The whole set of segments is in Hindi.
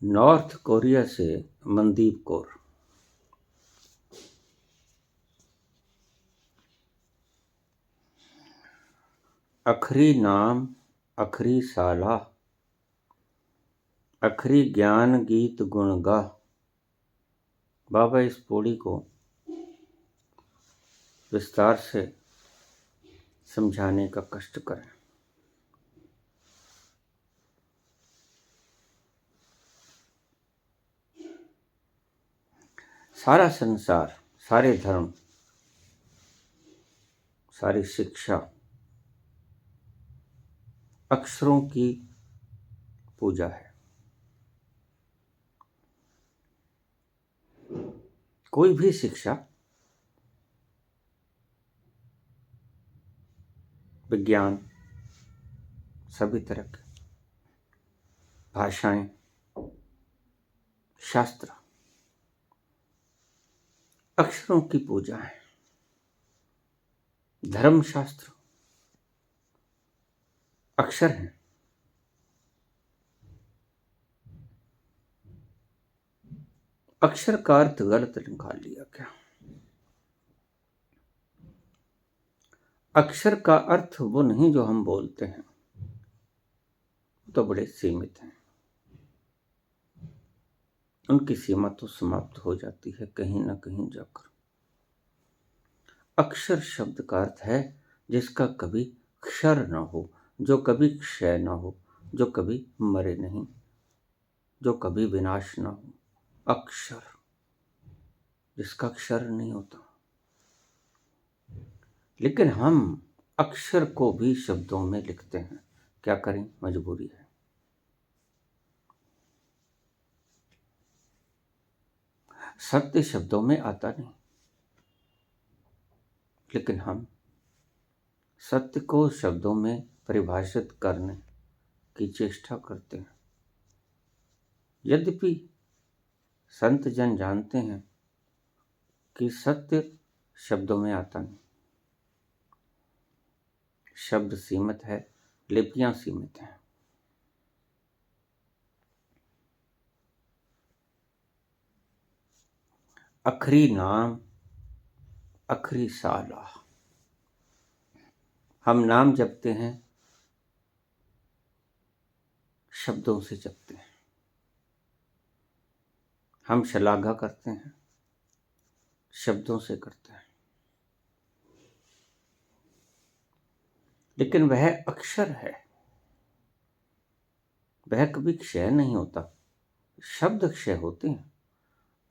नॉर्थ कोरिया से मनदीप कौर। अखरी नाम अखरी साला, अखरी ज्ञान गीत गुण गा। बाबा इस पौड़ी को विस्तार से समझाने का कष्ट करें। सारा संसार, सारे धर्म, सारी शिक्षा अक्षरों की पूजा है। कोई भी शिक्षा, विज्ञान, सभी तरह के भाषाएं, शास्त्र अक्षरों की पूजा है। धर्मशास्त्र अक्षर हैं। अक्षर का अर्थ गलत निकाल लिया क्या? अक्षर का अर्थ वो नहीं जो हम बोलते हैं, तो बड़े सीमित हैं। उनकी सीमा तो समाप्त हो जाती है कहीं ना कहीं जाकर। अक्षर शब्द का अर्थ है जिसका कभी क्षर न हो, जो कभी क्षय न हो, जो कभी मरे नहीं, जो कभी विनाश न हो। अक्षर जिसका क्षर नहीं होता। लेकिन हम अक्षर को भी शब्दों में लिखते हैं। क्या करें, मजबूरी है। सत्य शब्दों में आता नहीं, लेकिन हम सत्य को शब्दों में परिभाषित करने की चेष्टा करते हैं। यद्यपि संत जन जानते हैं कि सत्य शब्दों में आता नहीं। शब्द सीमित है, लिपियां सीमित हैं। अखरी नाम अखरी साला। हम नाम जपते हैं, शब्दों से जपते हैं। हम शलाघा करते हैं, शब्दों से करते हैं। लेकिन वह अक्षर है, वह कभी क्षय नहीं होता। शब्द क्षय होते हैं,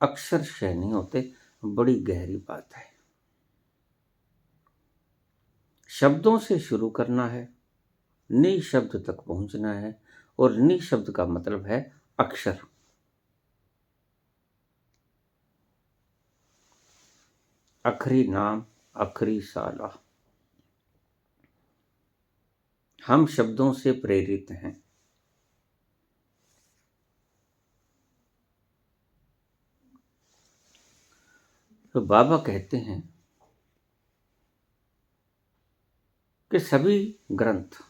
अक्षर क्षय नहीं होते। बड़ी गहरी बात है। शब्दों से शुरू करना है, नि शब्द तक पहुंचना है, और नि शब्द का मतलब है अक्षर। अखरी नाम अखरी साला। हम शब्दों से प्रेरित हैं। तो बाबा कहते हैं कि सभी ग्रंथ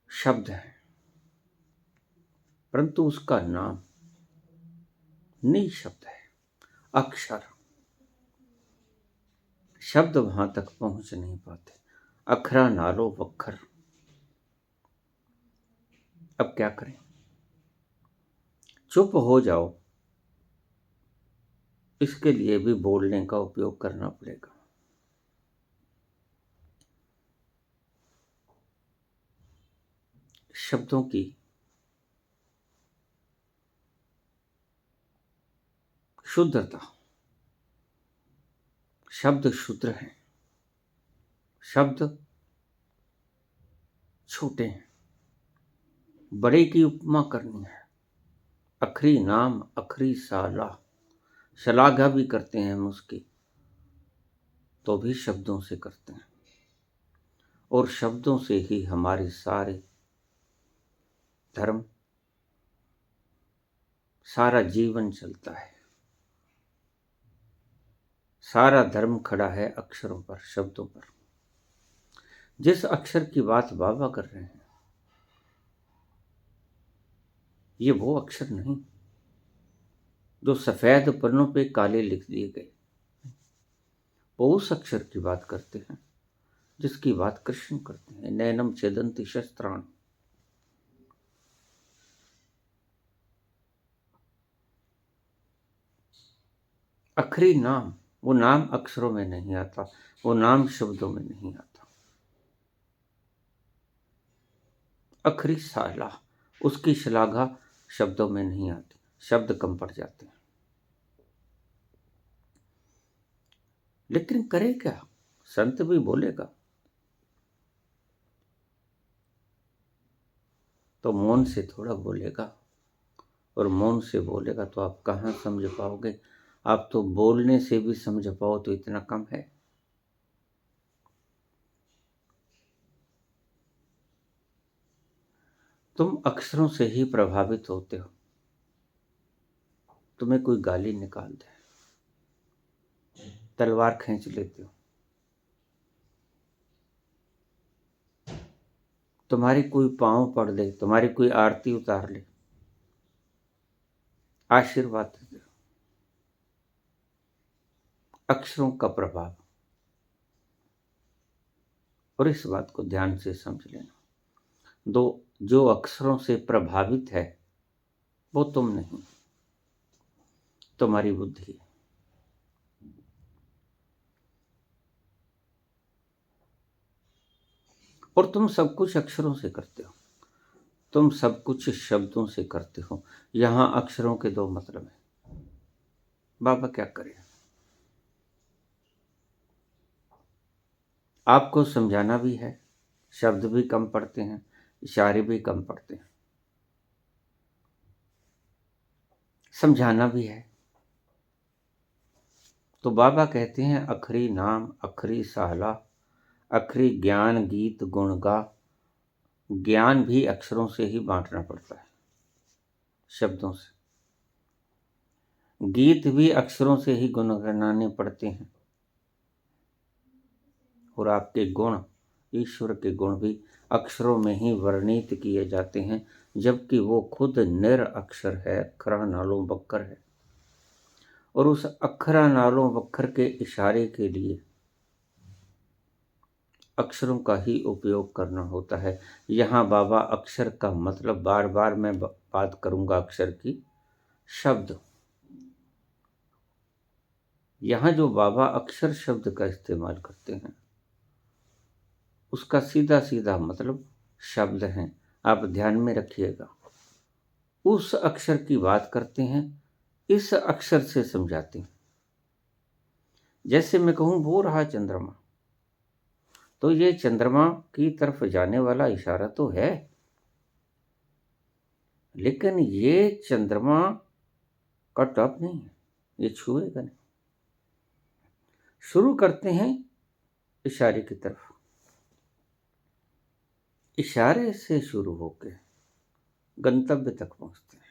शब्द हैं, परंतु उसका नाम नि शब्द है, अक्षर। शब्द वहां तक पहुंच नहीं पाते। अखरा नालो वक्खर। अब क्या करें? चुप हो जाओ, इसके लिए भी बोलने का उपयोग करना पड़ेगा। शब्दों की शुद्धता। शब्द शुद्र हैं, शब्द छोटे हैं। बड़े की उपमा करनी है। अखरी नाम अखरी साला। शलाघा भी करते हैं हम उसकी, तो भी शब्दों से करते हैं। और शब्दों से ही हमारे सारे धर्म, सारा जीवन चलता है। सारा धर्म खड़ा है अक्षरों पर, शब्दों पर। जिस अक्षर की बात बाबा कर रहे हैं, ये वो अक्षर नहीं जो सफेद पन्नों पे काले लिख दिए गए। वो उस अक्षर की बात करते हैं जिसकी बात कृष्ण करते हैं, नैनम छेदन्ति शस्त्राण। आखिरी नाम, वो नाम अक्षरों में नहीं आता, वो नाम शब्दों में नहीं आता। आखिरी साला, उसकी श्लाघा शब्दों में नहीं आती, शब्द कम पड़ जाते हैं। लेकिन करे क्या, संत भी बोलेगा तो मौन से थोड़ा बोलेगा, और मौन से बोलेगा तो आप कहाँ समझ पाओगे। आप तो बोलने से भी समझ पाओ तो इतना कम है। तुम अक्षरों से ही प्रभावित होते हो। तुम्हें कोई गाली निकाल दे, तलवार खींच लेते हो। तुम्हारी कोई पाँव पड़ ले, तुम्हारी कोई आरती उतार ले, आशीर्वाद दे दो। अक्षरों का प्रभाव, और इस बात को ध्यान से समझ लेना, जो अक्षरों से प्रभावित है वो तुम नहीं, तुम्हारी बुद्धि है। और तुम सब कुछ अक्षरों से करते हो, तुम सब कुछ शब्दों से करते हो। यहां अक्षरों के दो मतलब है। बाबा क्या करें, आपको समझाना भी है, शब्द भी कम पड़ते हैं, इशारे भी कम पड़ते हैं, समझाना भी है। तो बाबा कहते हैं अखरी नाम अखरी साला, अखरी ज्ञान गीत गुण गा। ज्ञान भी अक्षरों से ही बांटना पड़ता है, शब्दों से। गीत भी अक्षरों से ही गुनगुनाने पड़ते हैं। और आपके गुण, ईश्वर के गुण भी अक्षरों में ही वर्णित किए जाते हैं, जबकि वो खुद निर अक्षर है, अक्षरा नालों बक्कर है। और उस अक्षरा नालों बक्कर के इशारे के लिए अक्षरों का ही उपयोग करना होता है। यहाँ बाबा अक्षर का मतलब, बार बार मैं बात करूंगा अक्षर की, शब्द। यहाँ जो बाबा अक्षर शब्द का इस्तेमाल करते हैं उसका सीधा सीधा मतलब शब्द हैं। आप ध्यान में रखिएगा, उस अक्षर की बात करते हैं, इस अक्षर से समझाते हैं। जैसे मैं कहूं वो रहा चंद्रमा, तो ये चंद्रमा की तरफ जाने वाला इशारा तो है, लेकिन ये चंद्रमा का टॉप नहीं है, ये छुएगा नहीं। शुरू करते हैं इशारे की तरफ, इशारे से शुरू होकर गंतव्य तक पहुंचते हैं,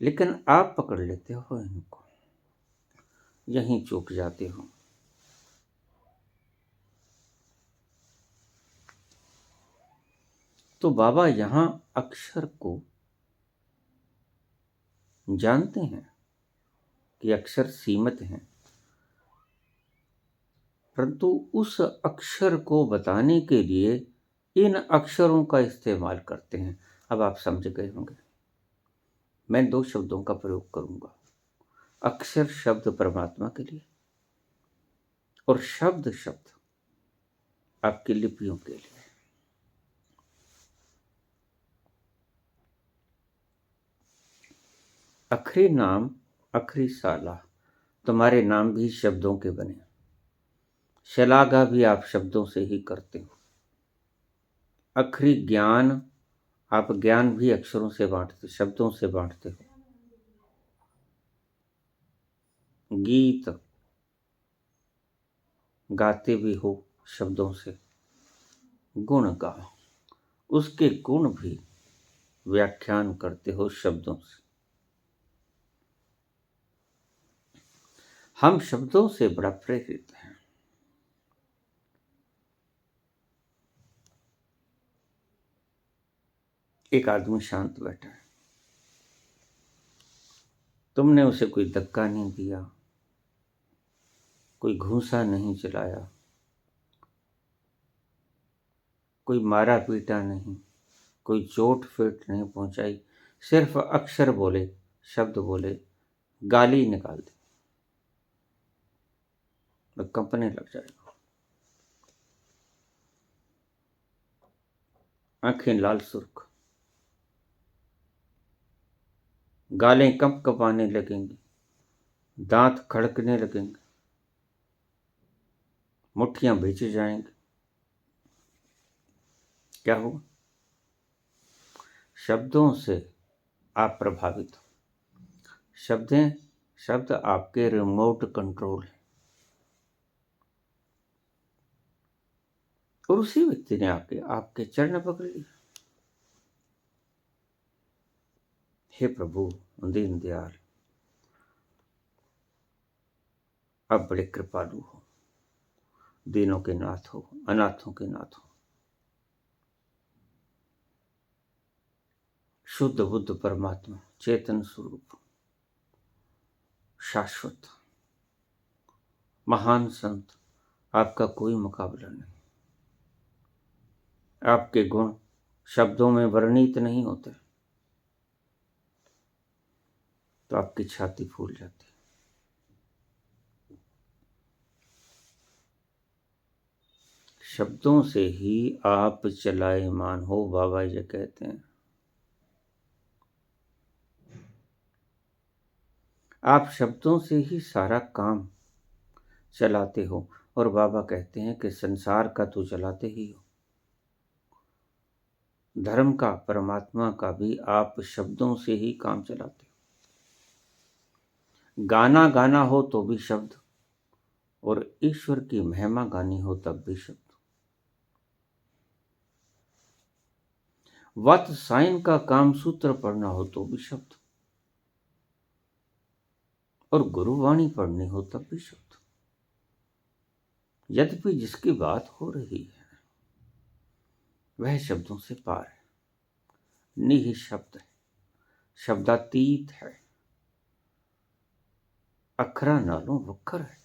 लेकिन आप पकड़ लेते हो इनको, यहीं चूक जाते हो। तो बाबा यहां अक्षर को जानते हैं कि अक्षर सीमित हैं, परंतु उस अक्षर को बताने के लिए इन अक्षरों का इस्तेमाल करते हैं। अब आप समझ गए होंगे, मैं दो शब्दों का प्रयोग करूंगा, अक्षर शब्द परमात्मा के लिए, और शब्द शब्द आपकी लिपियों के लिए। अखरी नाम अखरी साला, तुम्हारे नाम भी शब्दों के बने, शलाघा भी आप शब्दों से ही करते हो। अखरी ज्ञान, आप ज्ञान भी अक्षरों से बांटते, शब्दों से बांटते हो। गीत गाते भी हो शब्दों से। गुण गा, उसके गुण भी व्याख्यान करते हो शब्दों से। हम शब्दों से बड़ा प्रेरित हैं। एक आदमी शांत बैठा है, तुमने उसे कोई धक्का नहीं दिया, कोई घूंसा नहीं चलाया, कोई मारा पीटा नहीं, कोई चोट फेट नहीं पहुंचाई, सिर्फ अक्षर बोले, शब्द बोले, गाली निकाल दी, तो कंपने लग जाएगा। आंखें लाल सुर्ख, गालें कप कपाने लगेंगी, दांत खड़कने लगेंगे, मुट्ठियां भिज जाएंगी। क्या हुआ? शब्दों से आप प्रभावित हो। शब्द आपके रिमोट कंट्रोल है। और उसी व्यक्ति ने आके आपके चरण पकड़ लिए। हे प्रभु दीन दयाल, आप बड़े कृपालु हो, दीनों के नाथ हो, अनाथों के नाथ हो। शुद्ध बुद्ध परमात्मा, चेतन स्वरूप, शाश्वत महान संत, आपका कोई मुकाबला नहीं। आपके गुण शब्दों में वर्णित नहीं होते, तो आपकी छाती फूल जाती। शब्दों से ही आप चलायमान हो, बाबा जी कहते हैं। आप शब्दों से ही सारा काम चलाते हो, और बाबा कहते हैं कि संसार का तो चलाते ही हो, धर्म का, परमात्मा का भी आप शब्दों से ही काम चलाते हो। गाना गाना हो तो भी शब्द, और ईश्वर की महिमा गानी हो तब भी शब्द। वात्सायन का काम सूत्र पढ़ना हो तो भी शब्द, और गुरुवाणी पढ़नी हो तब भी शब्द। यद्यपि जिसकी बात हो रही है वह शब्दों से पार है, निहि शब्द है, शब्दातीत है, अखरा नालों वक्र है,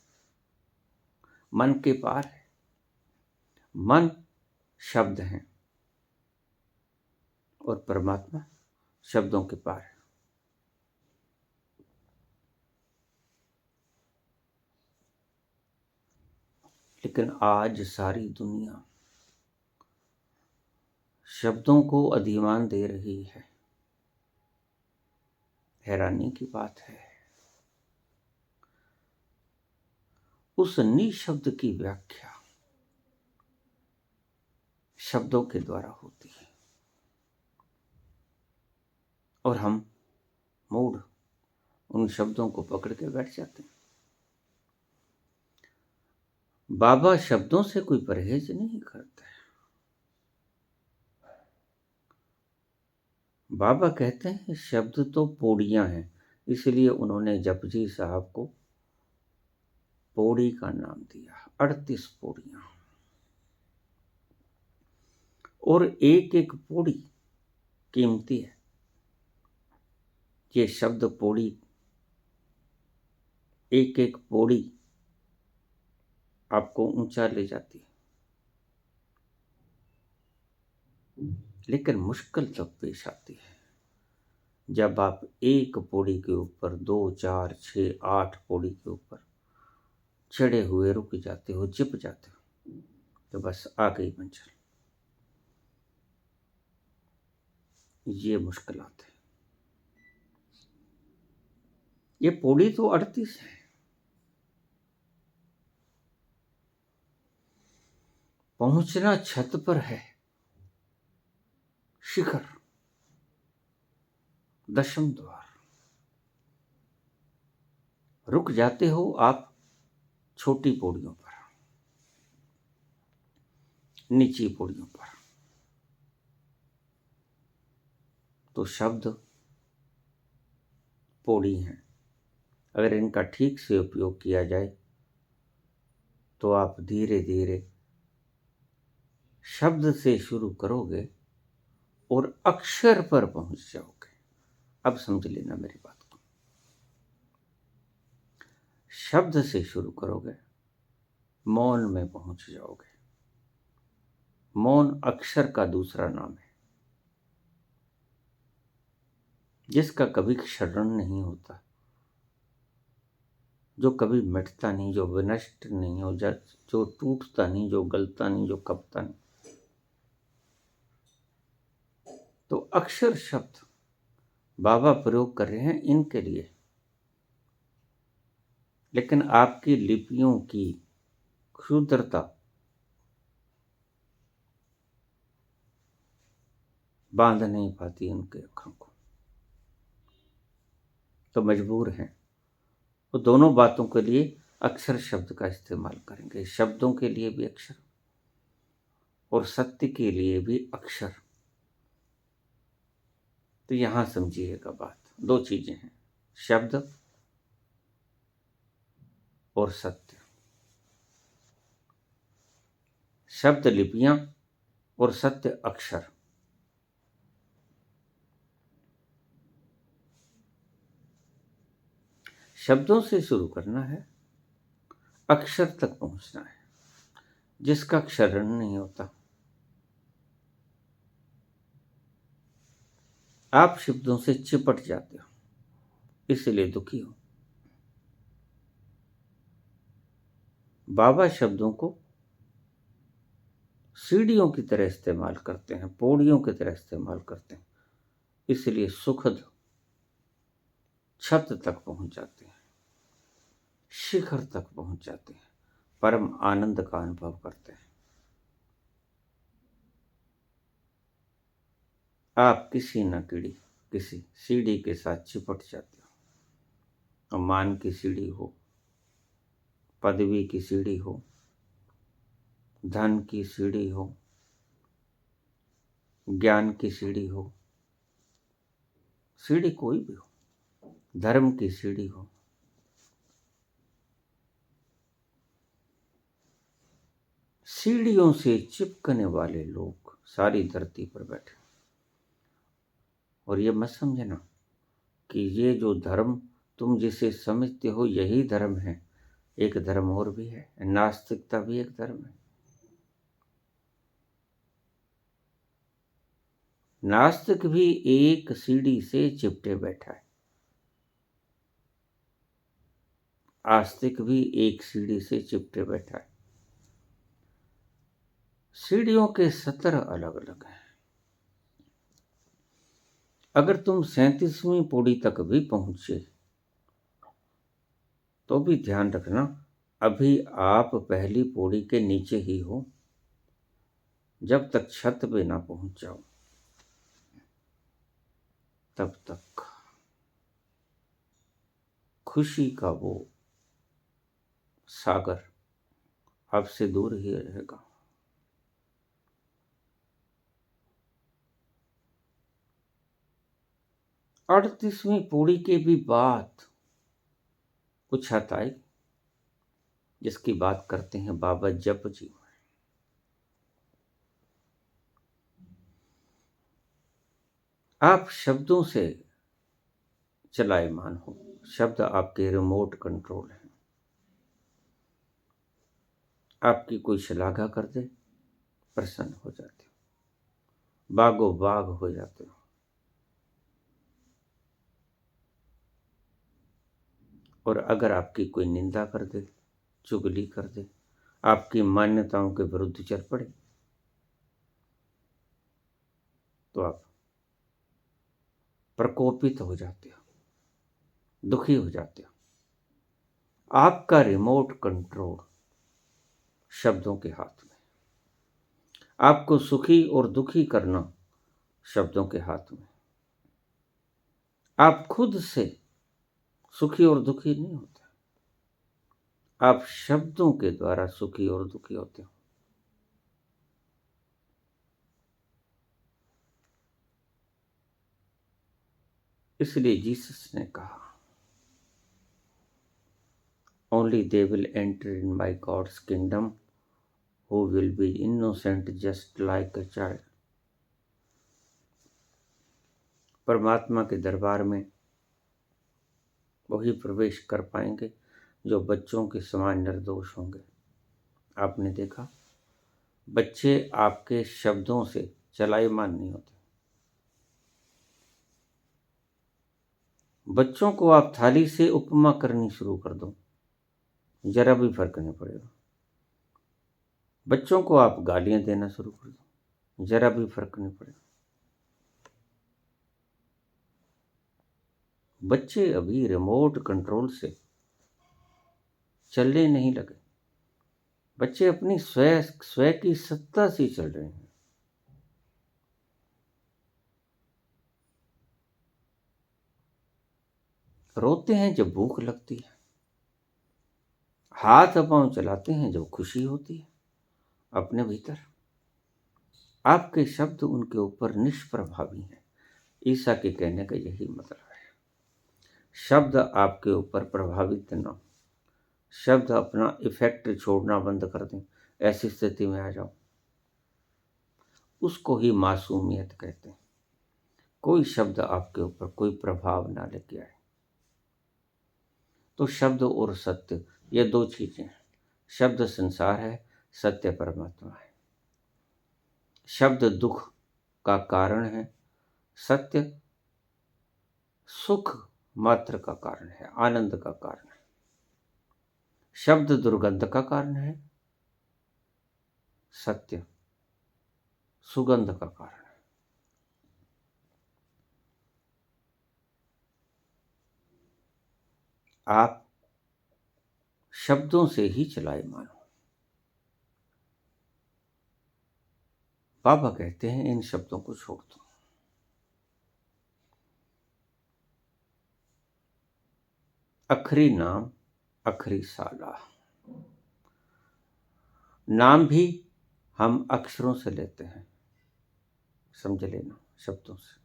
मन के पार है। मन शब्द है और परमात्मा शब्दों के पार है। लेकिन आज सारी दुनिया शब्दों को अधिमान दे रही है। हैरानी की बात है, उस निशब्द की व्याख्या शब्दों के द्वारा होती है, और हम मूढ़ उन शब्दों को पकड़ के बैठ जाते हैं। बाबा शब्दों से कोई परहेज नहीं करता है। बाबा कहते हैं शब्द तो पौड़ियां हैं, इसलिए उन्होंने जपजी साहब को पौड़ी का नाम दिया। 38 पौड़ियां, और एक एक पौड़ी कीमती है। ये शब्द पौड़ी, एक एक पौड़ी आपको ऊंचा ले जाती है। लेकिन मुश्किल तब पेश आती है जब आप एक पौड़ी के ऊपर 2, 4, 6, 8 पौड़ी के ऊपर चढ़े हुए रुक जाते हो, चिप जाते हो, तो बस आ गई मंजिल। ये मुश्किलात है। ये पौड़ी तो 38 है। पहुंचना छत पर है, शिखर, दशम द्वार। रुक जाते हो आप छोटी पौड़ियों पर, नीची पौड़ियों पर। तो शब्द पौड़ी हैं, अगर इनका ठीक से उपयोग किया जाए तो आप धीरे धीरे शब्द से शुरू करोगे और अक्षर पर पहुंच जाओगे। अब समझ लेना मेरी बात को। शब्द से शुरू करोगे, मौन में पहुंच जाओगे। मौन अक्षर का दूसरा नाम है, जिसका कभी क्षरण नहीं होता, जो कभी मिटता नहीं, जो विनष्ट नहीं हो, जो टूटता नहीं, जो गलता नहीं, जो कपता नहीं। तो अक्षर शब्द बाबा प्रयोग कर रहे हैं इनके लिए, लेकिन आपकी लिपियों की क्षुद्रता बांध नहीं पाती उनके अखरों को, तो मजबूर हैं। वो दोनों बातों के लिए अक्षर शब्द का इस्तेमाल करेंगे, शब्दों के लिए भी अक्षर और सत्य के लिए भी अक्षर। तो यहां समझिएगा बात, दो चीजें हैं, शब्द और सत्य। शब्द लिपियां और सत्य अक्षर। शब्दों से शुरू करना है, अक्षर तक पहुंचना है, जिसका क्षरण नहीं होता। आप शब्दों से चिपट जाते हो, इसलिए दुखी हो। बाबा शब्दों को सीढ़ियों की तरह इस्तेमाल करते हैं, पौड़ियों की तरह इस्तेमाल करते हैं, इसलिए सुखद छत तक पहुंच जाते हैं, शिखर तक पहुंच जाते हैं, परम आनंद का अनुभव करते हैं। आप किसी न किसी सीढ़ी के साथ चिपट जाते हो, मान की सीढ़ी हो, पदवी की सीढ़ी हो, धन की सीढ़ी हो, ज्ञान की सीढ़ी हो, सीढ़ी कोई भी हो, धर्म की सीढ़ी हो, सीढ़ियों से चिपकने वाले लोग सारी धरती पर बैठे। और ये मत समझना कि ये जो धर्म तुम जिसे समझते हो यही धर्म है, एक धर्म और भी है, नास्तिकता भी एक धर्म है। नास्तिक भी एक सीढ़ी से चिपटे बैठा है, आस्तिक भी एक सीढ़ी से चिपटे बैठा है। सीढ़ियों के सतर अलग अलग हैं। अगर तुम 37वीं पौड़ी तक भी पहुंचे तो भी ध्यान रखना, अभी आप पहली पौड़ी के नीचे ही हो। जब तक छत पे ना पहुंच जाओ तब तक खुशी का वो सागर आपसे दूर ही रहेगा। अड़तीसवीं पौड़ी के भी बाद कुछ छत आई, जिसकी बात करते हैं बाबा जप जी। आप शब्दों से चलायमान हो, शब्द आपके रिमोट कंट्रोल है। आपकी कोई श्लाघा कर दे, प्रसन्न हो जाते हो, बागो बाग हो जाते हो। और अगर आपकी कोई निंदा कर दे, चुगली कर दे, आपकी मान्यताओं के विरुद्ध चल पड़े, तो आप प्रकोपित हो जाते हो, दुखी हो जाते हो। आपका रिमोट कंट्रोल शब्दों के हाथ में, आपको सुखी और दुखी करना शब्दों के हाथ में। आप खुद से सुखी और दुखी नहीं होते, आप शब्दों के द्वारा सुखी और दुखी होते हो। इसलिए जीसस ने कहा, only they will enter in my God's kingdom who will be innocent just like a child। परमात्मा के दरबार में वही प्रवेश कर पाएंगे जो बच्चों के समान निर्दोष होंगे। आपने देखा, बच्चे आपके शब्दों से चलायमान नहीं होते। बच्चों को आप थाली से उपमा करनी शुरू कर दो, जरा भी फर्क नहीं पड़ेगा। बच्चों को आप गालियां देना शुरू कर दो, जरा भी फर्क नहीं पड़ेगा। बच्चे अभी रिमोट कंट्रोल से चलने नहीं लगे। बच्चे अपनी स्व की सत्ता से चल रहे हैं। रोते हैं जब भूख लगती है, हाथ पांव चलाते हैं जब खुशी होती है। अपने भीतर आपके शब्द उनके ऊपर निष्प्रभावी हैं। ईसा के कहने का यही मतलब है। शब्द आपके ऊपर प्रभावित न हो, शब्द अपना इफेक्ट छोड़ना बंद कर दें, ऐसी स्थिति में आ जाओ। उसको ही मासूमियत कहते हैं। कोई शब्द आपके ऊपर कोई प्रभाव ना लेके आए। तो शब्द और सत्य, ये दो चीजें हैं। शब्द संसार है, सत्य परमात्मा है। शब्द दुख का कारण है, सत्य सुख मात्र का कारण है, आनंद का कारण है। शब्द दुर्गंध का कारण है, सत्य सुगंध का कारण है। आप शब्दों से ही चलायमान हो। बाबा कहते हैं इन शब्दों को छोड़ दो। अखरी नाम अखरी साला। नाम भी हम अक्षरों से लेते हैं, समझ लेना, शब्दों से।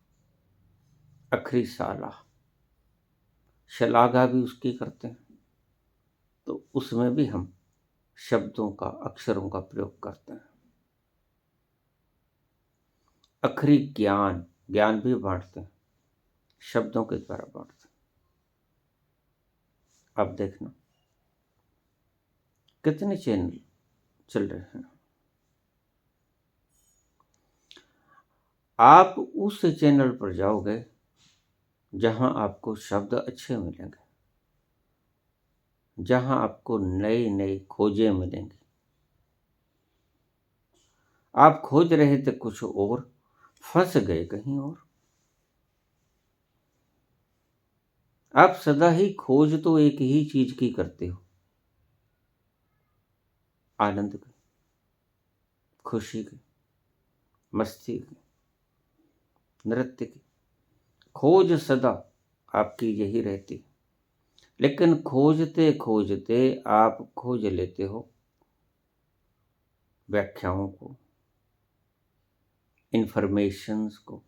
अखरी साला, शलाघा भी उसकी करते हैं, तो उसमें भी हम शब्दों का, अक्षरों का प्रयोग करते हैं। अखरी ज्ञान, ज्ञान भी बांटते हैं, शब्दों के द्वारा बांटते हैं। अब देखना कितने चैनल चल रहे हैं। आप उस चैनल पर जाओगे जहां आपको शब्द अच्छे मिलेंगे, जहां आपको नई नई खोजें मिलेंगी। आप खोज रहे थे कुछ और, फंस गए कहीं और। आप सदा ही खोज तो एक ही चीज की करते हो, आनंद की, खुशी की, मस्ती की, नृत्य की। खोज सदा आपकी यही रहती। लेकिन खोजते खोजते आप खोज लेते हो व्याख्याओं को, इंफॉर्मेशंस को,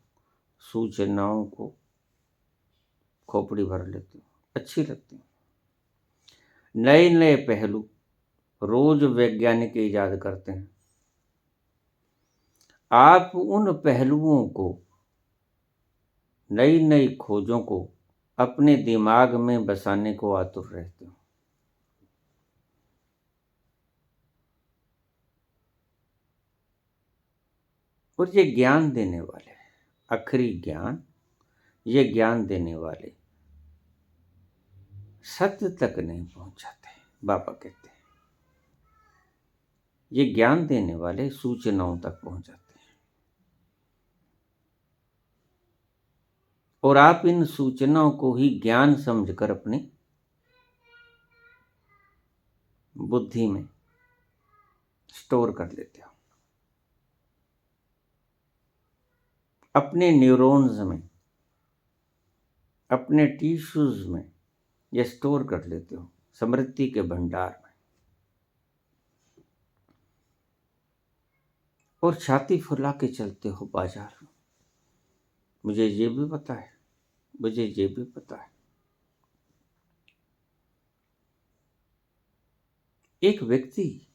सूचनाओं को, खोपड़ी भर लेते हो, अच्छी लगती है। नए नए पहलू रोज वैज्ञानिक इजाद करते हैं। आप उन पहलुओं को, नई नई खोजों को अपने दिमाग में बसाने को आतुर रहते हो। और ये ज्ञान देने वाले, आखिरी ज्ञान, ये ज्ञान देने वाले सत्य तक नहीं पहुंचाते। बाबा कहते हैं ये ज्ञान देने वाले सूचनाओं तक पहुंचाते हैं। और आप इन सूचनाओं को ही ज्ञान समझकर अपनी बुद्धि में स्टोर कर लेते हो, अपने न्यूरॉन्स में, अपने टिश्यूज में ये स्टोर कर लेते हो, स्मृति के भंडार में। और छाती फुला के चलते हो बाजार में। मुझे ये भी पता है, मुझे ये भी पता है। एक व्यक्ति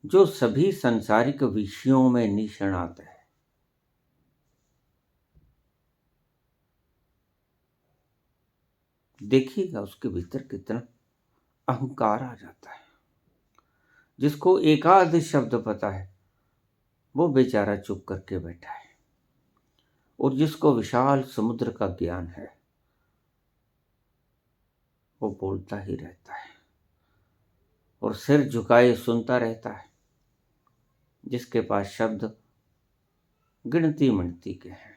जो सभी सांसारिक विषयों में निष्णात है, देखिएगा उसके भीतर कितना अहंकार आ जाता है। जिसको एकाध शब्द पता है वो बेचारा चुप करके बैठा है, और जिसको विशाल समुद्र का ज्ञान है वो बोलता ही रहता है और सिर झुकाए सुनता रहता है। जिसके पास शब्द गिनती मिनती के हैं,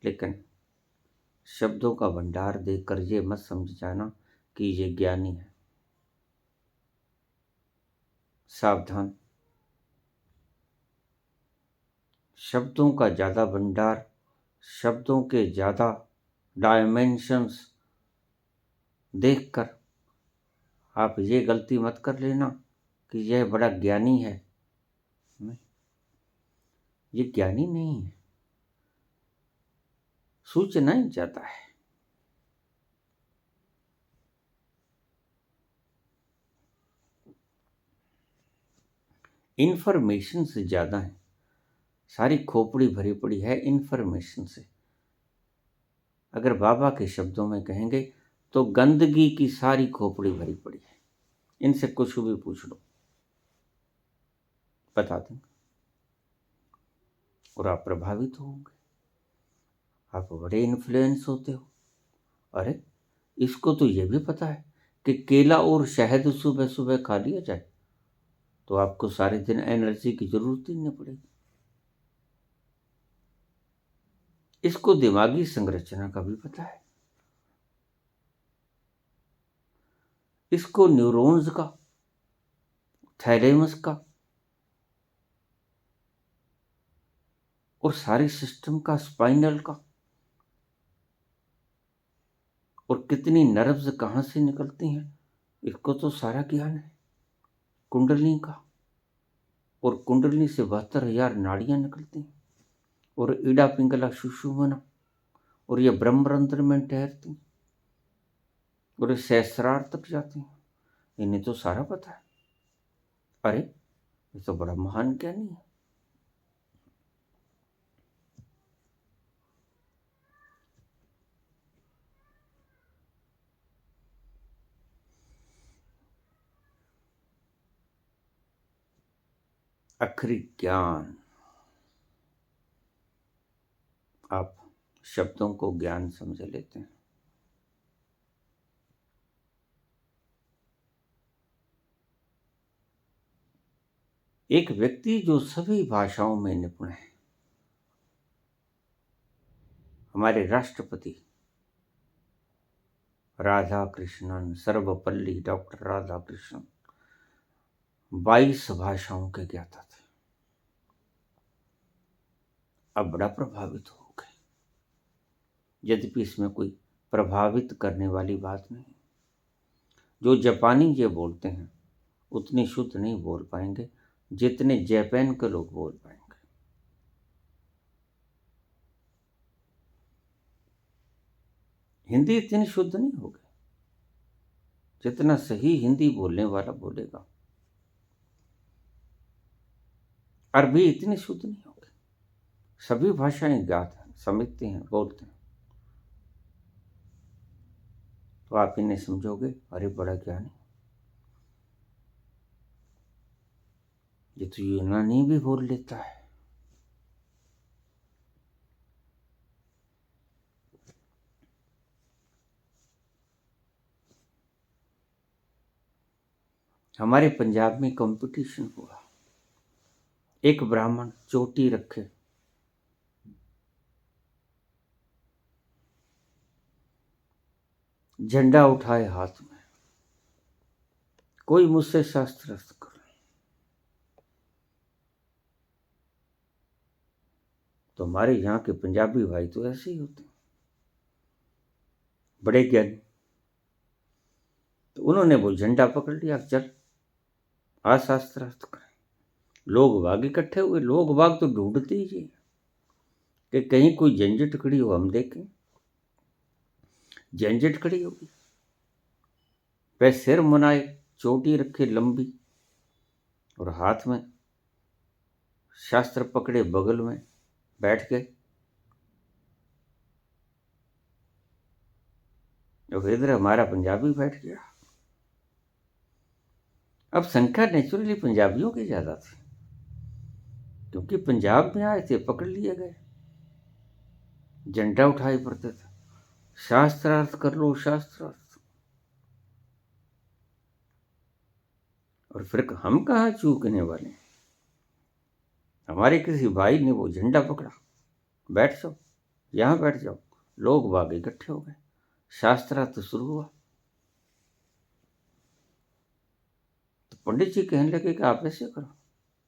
लेकिन शब्दों का भंडार देखकर ये मत समझ जाना कि ये ज्ञानी है। सावधान, शब्दों का ज़्यादा भंडार, शब्दों के ज़्यादा डायमेंशंस देखकर आप ये गलती मत कर लेना कि यह बड़ा ज्ञानी है। नहीं, ये ज्ञानी नहीं है, सूचना ही ज़्यादा है। इन्फॉर्मेशन से ज़्यादा है, सारी खोपड़ी भरी पड़ी है इन्फॉर्मेशन से। अगर बाबा के शब्दों में कहेंगे तो गंदगी की सारी खोपड़ी भरी पड़ी है। इनसे कुछ भी पूछ लो, बता देंगे और आप प्रभावित होंगे। आप बड़े इन्फ्लुएंस होते हो। अरे इसको तो ये भी पता है कि केला और शहद सुबह सुबह खा लिया जाए तो आपको सारे दिन एनर्जी की जरूरत ही नहीं पड़ेगी। इसको दिमागी संरचना का भी पता है, इसको न्यूरॉन्स का, थैलेमस का और सारे सिस्टम का, स्पाइनल का, और कितनी नर्व्स कहाँ से निकलती हैं इसको तो सारा ज्ञान है। कुंडली का, और कुंडली से 72,000 नाड़ियां निकलती हैं, और ईडा पिंगला सुषुम्ना, और ये ब्रह्मरंध्र में ठहरती, और ये सहस्रार तक जाती हैं। इन्हें तो सारा पता है। अरे ये तो बड़ा महान ज्ञानी है। आखिरी ज्ञान, आप शब्दों को ज्ञान समझ लेते हैं। एक व्यक्ति जो सभी भाषाओं में निपुण है, हमारे राष्ट्रपति राधा कृष्णन, सर्वपल्ली डॉक्टर राधा कृष्णन 22 भाषाओं के ज्ञाता थे। अब बड़ा प्रभावित हो गए, यद्यपि इसमें कोई प्रभावित करने वाली बात नहीं। जो जापानी ये बोलते हैं उतनी शुद्ध नहीं बोल पाएंगे जितने जापान के लोग बोल पाएंगे। हिंदी इतनी शुद्ध नहीं होगी जितना सही हिंदी बोलने वाला बोलेगा। अरबी इतनी शुद्ध नहीं होगी। सभी भाषाएं ज्ञात हैं, समझते हैं, बोलते हैं, तो आप इन्हें समझोगे अरे बड़ा ज्ञानी, ये तो यूनानी भी बोल लेता है। हमारे पंजाब में कंपटीशन हुआ, एक ब्राह्मण चोटी रखे, झंडा उठाए हाथ में, कोई मुझसे शास्त्र कर। तो हमारे यहाँ के पंजाबी भाई तो ऐसे ही होते हैं, बड़े ज्ञानी। तो उन्होंने वो झंडा पकड़ लिया, चल आ शास्त्र कर। लोग बाग इकट्ठे हुए, लोग बाग तो ढूंढते ही जी कि कहीं कोई झंझट खड़ी हो, हम देखें। झंझट खड़ी होगी, वह सिर मुनाए, चोटी रखे लंबी, और हाथ में शास्त्र पकड़े, बगल में बैठ गए। और इधर हमारा पंजाबी बैठ गया। अब संख्या नेचुरली पंजाबियों की ज़्यादा थी, क्योंकि पंजाब में आए थे, पकड़ लिए गए, झंडा उठाए पड़ते थे, शास्त्रार्थ कर लो, शास्त्रार्थ। और फिर हम कहाँ चूकने वाले? हमारे किसी भाई ने वो झंडा पकड़ा, बैठ जाओ, यहाँ बैठ जाओ, लोग बाग इकट्ठे हो गए, शास्त्रार्थ शुरू हुआ। तो पंडित जी कहने लगे कि आप ऐसे करो,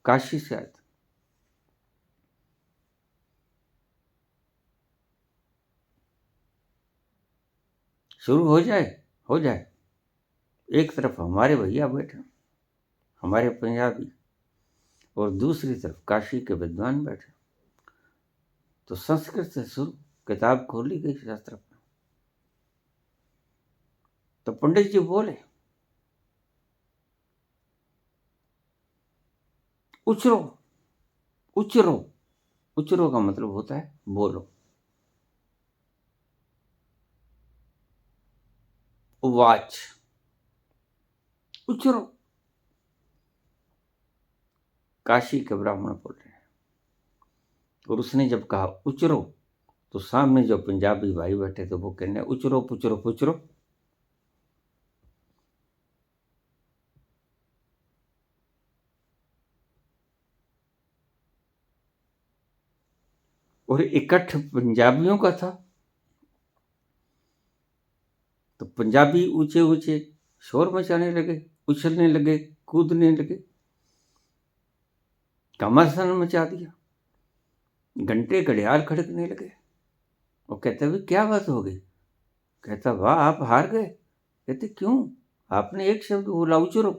काशी से आए थे, शुरू हो जाए, हो जाए। एक तरफ हमारे भैया बैठे, हमारे पंजाबी, और दूसरी तरफ काशी के विद्वान बैठे। तो संस्कृत से शुरू, किताब खोली गई शास्त्र में। तो पंडित जी बोले, उचरो, उचरो। उचरो का मतलब होता है बोलो, वाच, उचरो। काशी के ब्राह्मण बोल रहे हैं। और उसने जब कहा उचरो, तो सामने जो पंजाबी भाई बैठे थे वो कहने उचरो पुचरो पुचरो। और इकट्ठ पंजाबियों का था, तो पंजाबी ऊंचे ऊंचे शोर मचाने लगे, उछलने लगे, कूदने लगे, घमासान मचा दिया, घंटे घड़ियाल खड़कने लगे। वो कहते भाई क्या बात हो गई? कहता वाह, आप हार गए। कहते क्यों? आपने एक शब्द बोला उचरो,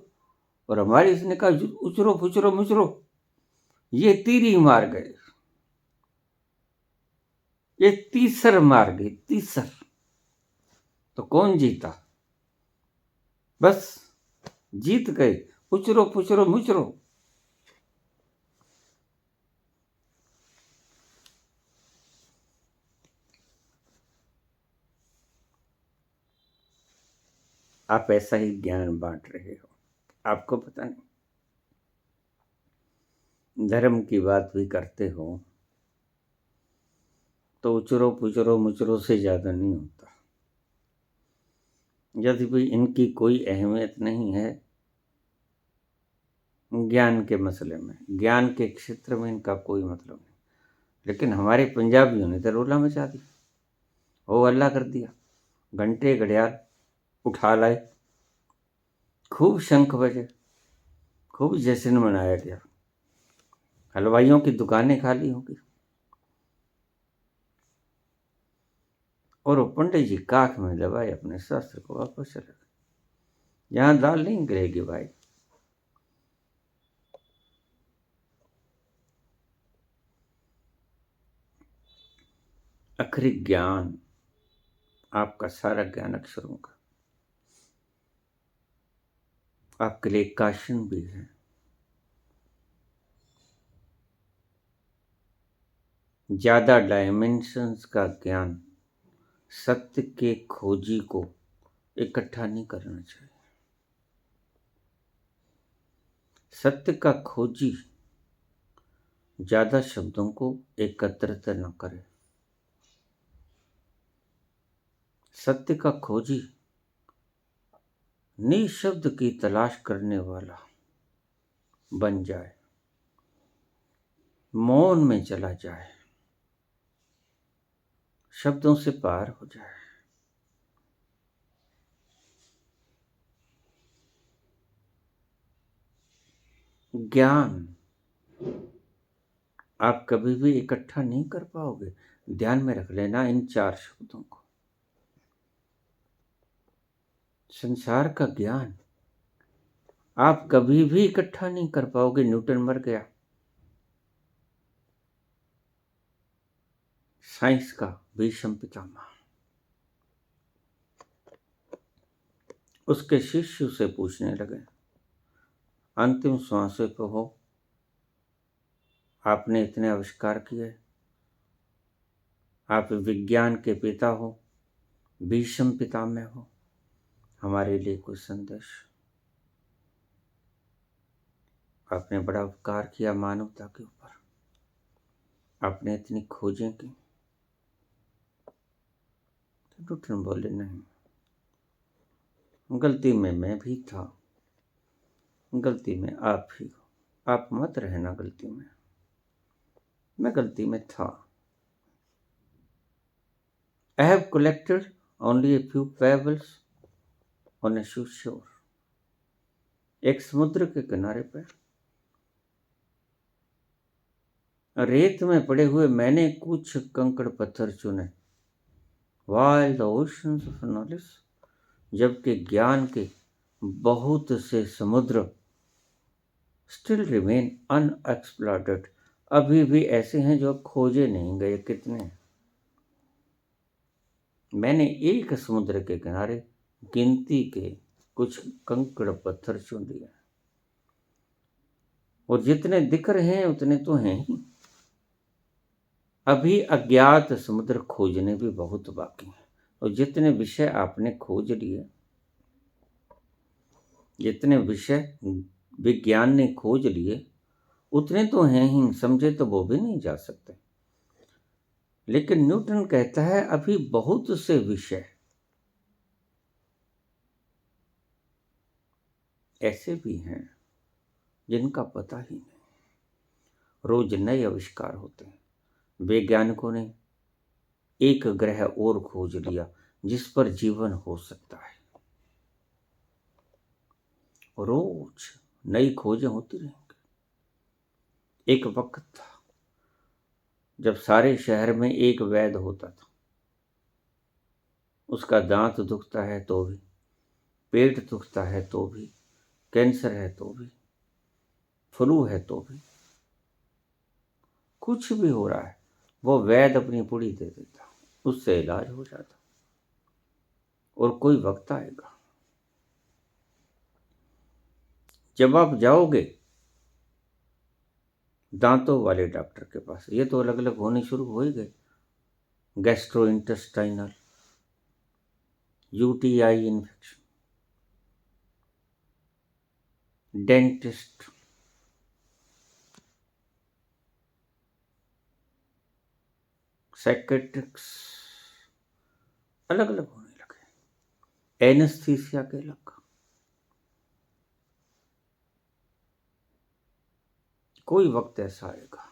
और हमारे इसने कहा उचरो फुचरो मुचरो, ये तीर ही मार गए, ये तीसर मार गए, तीसर। तो कौन जीता? बस जीत गए, उचरो फुचरो मुचरो। आप ऐसा ही ज्ञान बांट रहे हो, आपको पता नहीं। धर्म की बात भी करते हो तो उचरो पुचरो मुचरो से ज़्यादा नहीं होता। यदि भी इनकी कोई अहमियत नहीं है ज्ञान के मसले में, ज्ञान के क्षेत्र में इनका कोई मतलब नहीं। लेकिन हमारे पंजाबियों ने तो रोला मचा दिया, हो अल्लाह कर दिया, घंटे घड़ियाल उठा लाए, खूब शंख बजे, खूब जश्न मनाया गया, हलवाइयों की दुकानें खाली होंगी। और वो पंडित जी काख में दबाए अपने शास्त्र को वापस चले गए। यहाँ दाल नहीं गिरेगी भाई। आखिरी ज्ञान, आपका सारा ज्ञान अक्षरों का, आपके लिए काशन भी है। ज्यादा डायमेंशंस का ज्ञान सत्य के खोजी को इकट्ठा नहीं करना चाहिए। सत्य का खोजी ज्यादा शब्दों को एकत्रित न करे। सत्य का खोजी निशब्द की तलाश करने वाला बन जाए, मौन में चला जाए, शब्दों से पार हो जाए। ज्ञान आप कभी भी इकट्ठा नहीं कर पाओगे। ध्यान में रख लेना इन 4 शब्दों को। संसार का ज्ञान आप कभी भी इकट्ठा नहीं कर पाओगे। न्यूटन मर गया, साइंस का भीष्म पितामह। उसके शिष्य से पूछने लगे, अंतिम श्वास पे हो, आपने इतने आविष्कार किए, आप विज्ञान के पिता हो, भीष्म पितामह हो, हमारे लिए कोई संदेश। आपने बड़ा उपकार किया मानवता के ऊपर, आपने इतनी खोजें की। तो न्यूटन बोले नहीं, गलती में मैं भी था, गलती में आप ही हो, आप मत रहना गलती में, मैं गलती में था। I have collected only a few pebbles on a seashore. एक समुद्र के किनारे पर रेत में पड़े हुए मैंने कुछ कंकड़ पत्थर चुने। While the oceans of knowledge, जबकि ज्ञान के बहुत से समुद्र still remain unexplored, अभी भी ऐसे हैं जो खोजे नहीं गए। कितने? मैंने एक समुद्र के किनारे गिनती के कुछ कंकड़ पत्थर चुन लिए, और जितने दिख रहे हैं उतने तो हैं ही। अभी अज्ञात समुद्र खोजने भी बहुत बाकी हैं, और जितने विषय आपने खोज लिए, जितने विषय विज्ञान ने खोज लिए, उतने तो हैं ही, समझे तो वो भी नहीं जा सकते। लेकिन न्यूटन कहता है अभी बहुत से विषय ऐसे भी हैं जिनका पता ही नहीं। रोज नए आविष्कार होते हैं। वैज्ञानिकों ने एक ग्रह और खोज लिया जिस पर जीवन हो सकता है। रोज नई खोजें होती रहेंगी। एक वक्त था जब सारे शहर में एक वैद्य होता था। उसका दांत दुखता है तो भी, पेट दुखता है तो भी, कैंसर है तो भी, फ्लू है तो भी, कुछ भी हो रहा है, वो वैद्य अपनी पुड़ी दे देता, उससे इलाज हो जाता। और कोई वक्त आएगा जब आप जाओगे दांतों वाले डॉक्टर के पास। ये तो अलग अलग होने शुरू हो ही गए, gastrointestinal, UTI infection, dentist, psychiatrics, अलग अलग होने लगे। एनेस्थीसिया के अलग। कोई वक्त ऐसा आएगा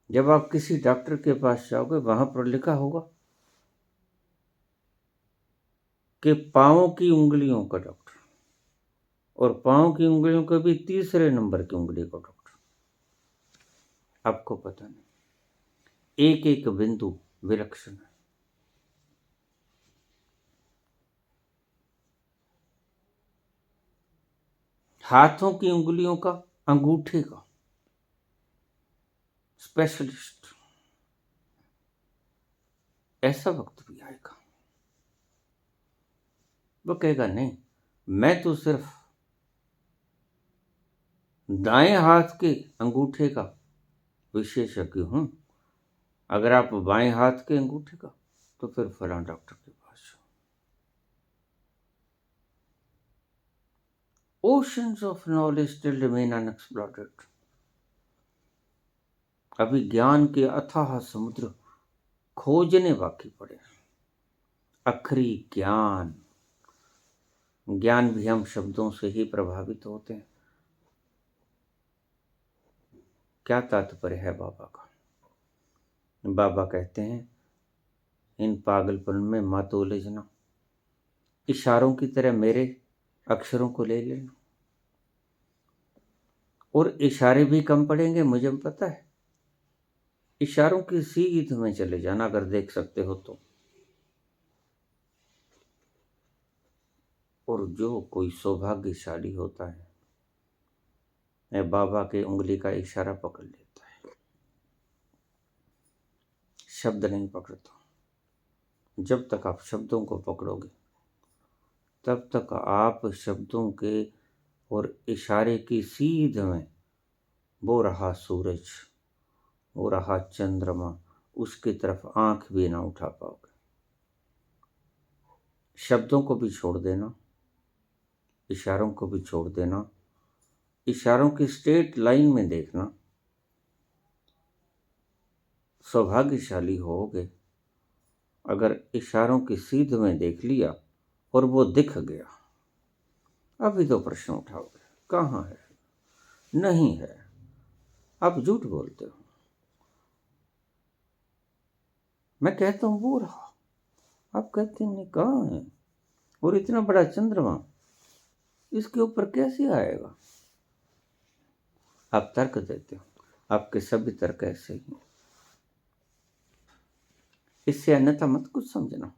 जब आप किसी डॉक्टर के पास जाओगे, वहां पर लिखा होगा कि पांव की उंगलियों का डॉक्टर, और पांव की उंगलियों के भी तीसरे नंबर की उंगली का डॉक्टर। आपको पता नहीं, एक एक बिंदु विलक्षण है। हाथों की उंगलियों का, अंगूठे का स्पेशलिस्ट। ऐसा वक्त भी आएगा वो कहेगा नहीं, मैं तो सिर्फ दाएं हाथ के अंगूठे का विशेषज्ञ हूं। अगर आप बाएं हाथ के अंगूठे का, तो फिर फलां डॉक्टर के पास जाओ। Oceans of knowledge still remain unexplored. अभी ज्ञान के अथाह समुद्र खोजने बाकी पड़े। आखिरी ज्ञान। ज्ञान भी हम शब्दों से ही प्रभावित होते हैं। क्या तात्पर्य है बाबा का? बाबा कहते हैं इन पागलपन में मत उलझना, इशारों की तरह मेरे अक्षरों को ले लेना। और इशारे भी कम पड़ेंगे, मुझे पता है। इशारों की सीध में चले जाना, अगर देख सकते हो तो। और जो कोई सौभाग्यशाली होता है, मैं बाबा के उंगली का इशारा पकड़ लेता है, शब्द नहीं पकड़ता। जब तक आप शब्दों को पकड़ोगे, तब तक आप शब्दों के और इशारे की सीध में, वो रहा सूरज, वो रहा चंद्रमा, उसकी तरफ आंख भी ना उठा पाओगे। शब्दों को भी छोड़ देना, इशारों को भी छोड़ देना, इशारों की स्ट्रेट लाइन में देखना। सौभाग्यशाली होगे अगर इशारों की सीध में देख लिया और वो दिख गया। अभी तो प्रश्न उठाओगे, कहाँ है, नहीं है, आप झूठ बोलते हो। मैं कहता हूँ वो रहा, आप कहते हैं नहीं, कहाँ है, और इतना बड़ा चंद्रमा इसके ऊपर कैसे आएगा। आप तर्क देते हो, आपके सभी तर्क ऐसे ही। इससे अन्यथा मत कुछ समझना।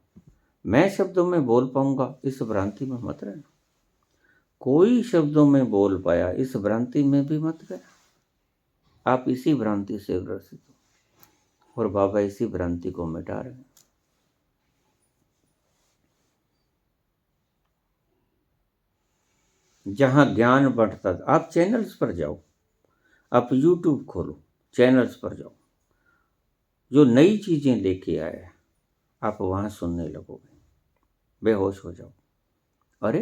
मैं शब्दों में बोल पाऊंगा इस भ्रांति में मत रहना। कोई शब्दों में बोल पाया इस भ्रांति में भी मत रहना। आप इसी भ्रांति से ग्रसित हो और बाबा इसी भ्रांति को मिटा रहे हैं। जहां ज्ञान बढ़ता था, आप चैनल्स पर जाओ, आप यूट्यूब खोलो, चैनल्स पर जाओ, जो नई चीजें लेके आए आप वहां सुनने लगोगे, बेहोश हो जाओ। अरे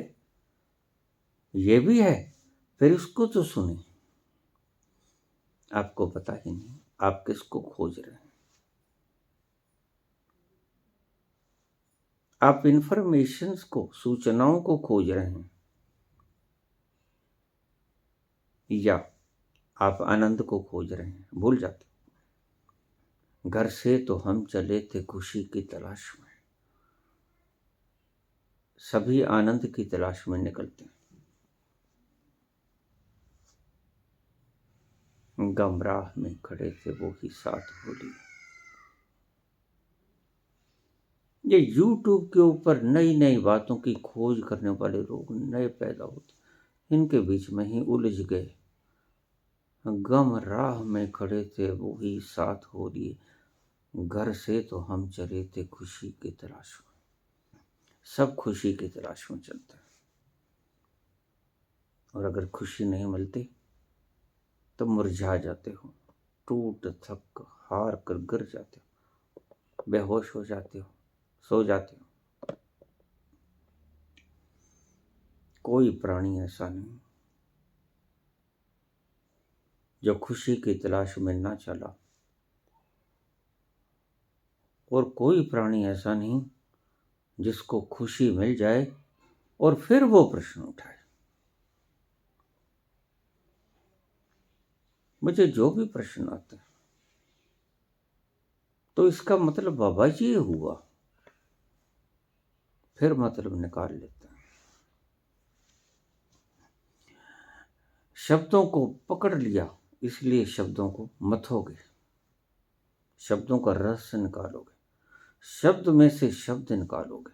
ये भी है, फिर उसको तो सुने। आपको पता ही नहीं आप किसको खोज रहे हैं। आप इंफॉर्मेशंस को, सूचनाओं को खोज रहे हैं, या आप आनंद को खोज रहे हैं। भूल जाते, घर से तो हम चले थे खुशी की तलाश में। सभी आनंद की तलाश में निकलते हैं, गमराह में खड़े थे वो ही साथ बोली। ये यूट्यूब के ऊपर नई नई बातों की खोज करने वाले लोग नए पैदा होते, इनके बीच में ही उलझ गए। गम राह में खड़े थे वो ही साथ हो लिए, घर से तो हम चले थे खुशी की तलाश में। सब खुशी की तलाश में चलते हैं, और अगर खुशी नहीं मिलती तो मुरझा जाते हो, टूट थक हार कर गिर जाते हो, बेहोश हो जाते हो, सो जाते हो। कोई प्राणी ऐसा नहीं जो खुशी की तलाश में ना चला, और कोई प्राणी ऐसा नहीं जिसको खुशी मिल जाए और फिर वो प्रश्न उठाए। मुझे जो भी प्रश्न आते हैं तो इसका मतलब बाबा जी ये हुआ, फिर मतलब निकाल लेते हैं। शब्दों को पकड़ लिया इसलिए शब्दों को मथोगे, शब्दों का रस निकालोगे, शब्द में से शब्द निकालोगे,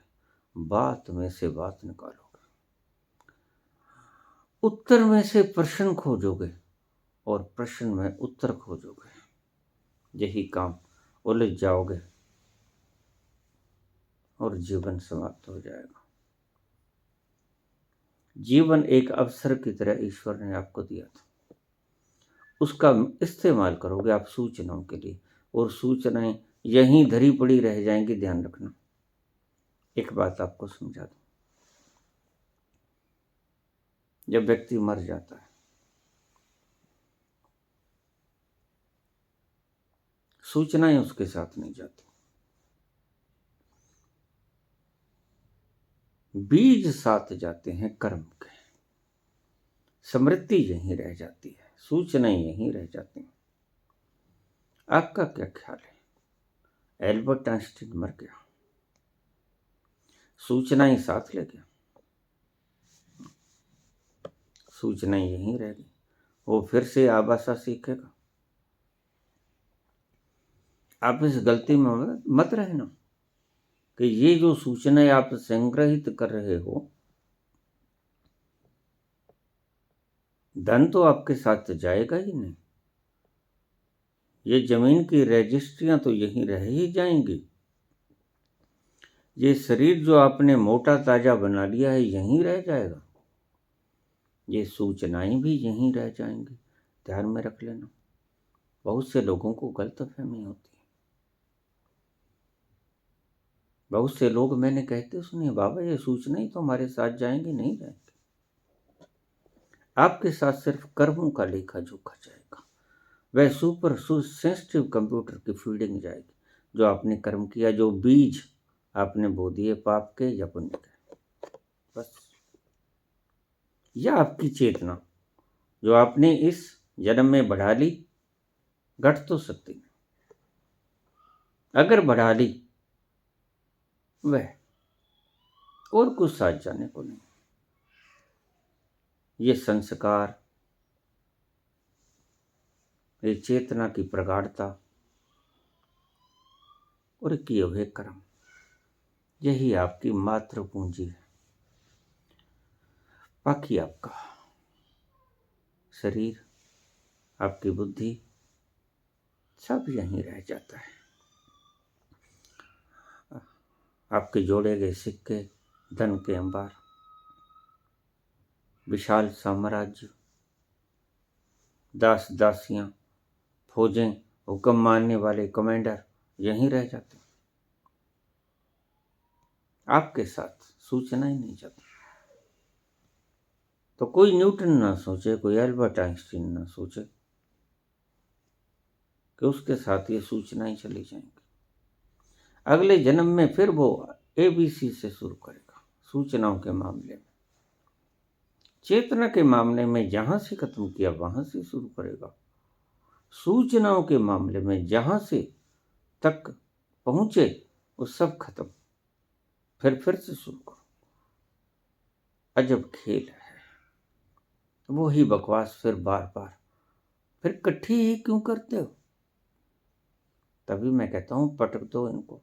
बात में से बात निकालोगे, उत्तर में से प्रश्न खोजोगे और प्रश्न में उत्तर खोजोगे। यही काम, उलझ जाओगे और जीवन समाप्त हो जाएगा। जीवन एक अवसर की तरह ईश्वर ने आपको दिया था, उसका इस्तेमाल करोगे आप सूचनाओं के लिए, और सूचनाएं यहीं धरी पड़ी रह जाएंगी। ध्यान रखना, एक बात आपको समझा दूं, जब व्यक्ति मर जाता है सूचनाएं उसके साथ नहीं जाती, बीज साथ जाते हैं कर्म के। स्मृति यहीं रह जाती है, सूचनाएं यहीं रह जाती हैं। आपका क्या ख्याल है? एल्बर्ट आइंस्टीन मर गया, सूचनाएं साथ ले गया, सूचनाएं यहीं रह गई, वो फिर से आभाषा सीखेगा। आप इस गलती में मत रहना कि ये जो सूचनाएं आप संग्रहित कर रहे हो, धन तो आपके साथ जाएगा ही नहीं। ये जमीन की रजिस्ट्रियां तो यहीं रह ही जाएंगी। ये शरीर जो आपने मोटा ताजा बना लिया है यहीं रह जाएगा, ये सूचनाएं भी यहीं रह जाएंगी। ध्यान में रख लेना, बहुत से लोगों को गलतफहमी होती है। बहुत से लोग मैंने कहते सुने, बाबा ये सूचना ही तो हमारे साथ जाएंगे, नहीं जाएंगे। आपके साथ सिर्फ कर्मों का लेखा जोखा जाएगा। वह सुपर सेंसिटिव कंप्यूटर की फीडिंग जाएगी, जो आपने कर्म किया, जो बीज आपने बो दिए पाप के या पुण्य के। बस यह आपकी चेतना जो आपने इस जन्म में बढ़ा ली, घट तो सकती नहीं, अगर बढ़ा ली वह और कुछ साथ जाने को नहीं। ये संस्कार, ये चेतना की प्रगाढ़ता और किए हुए कर्म, यही आपकी मातृ पूंजी है। बाकी आपका शरीर, आपकी बुद्धि, सब यहीं रह जाता है। आपके जोड़े गए सिक्के, धन के अंबार, विशाल साम्राज्य, दास दासियां, फौजें, हुक्म मानने वाले कमांडर यहीं रह जाते। आपके साथ सूचना ही नहीं जाती। तो कोई न्यूटन ना सोचे, कोई एल्बर्ट आइंस्टीन ना सोचे कि उसके साथ ये सूचना ही चली जाएंगी। अगले जन्म में फिर वो ABC से शुरू करेगा। सूचनाओं के मामले में, चेतना के मामले में जहां से खत्म किया वहां से शुरू करेगा। सूचनाओं के मामले में जहां से तक पहुंचे वो सब खत्म, फिर से शुरू करो। अजब खेल है। वो ही बकवास फिर बार बार, फिर इकट्ठी ही क्यों करते हो? तभी मैं कहता हूं पटक दो इनको,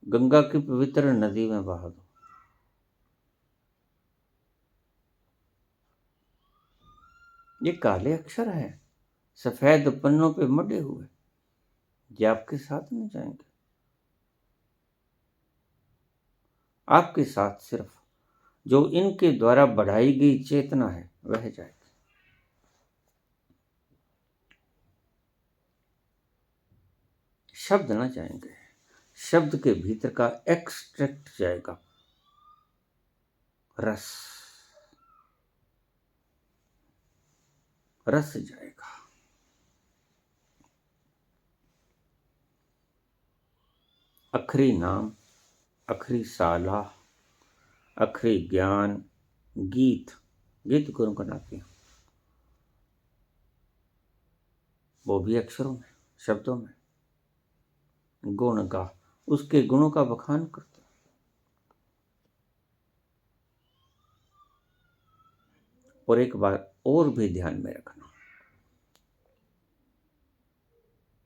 गंगा की पवित्र नदी में बहा दो। ये काले अक्षर है, सफेद पन्नों पे मढ़े हुए, ये आपके साथ नहीं जाएंगे। आपके साथ सिर्फ जो इनके द्वारा बढ़ाई गई चेतना है वह जाएगी। शब्द ना जाएंगे, शब्द के भीतर का एक्सट्रैक्ट जाएगा, रस, रस जाएगा। अखरी नाम, अखरी साला, अखरी ज्ञान, गीत, गीत गुनगुनाती हूं, वो भी अक्षरों में, शब्दों में। गुण गा, उसके गुणों का बखान करते। और एक बात और भी ध्यान में रखना,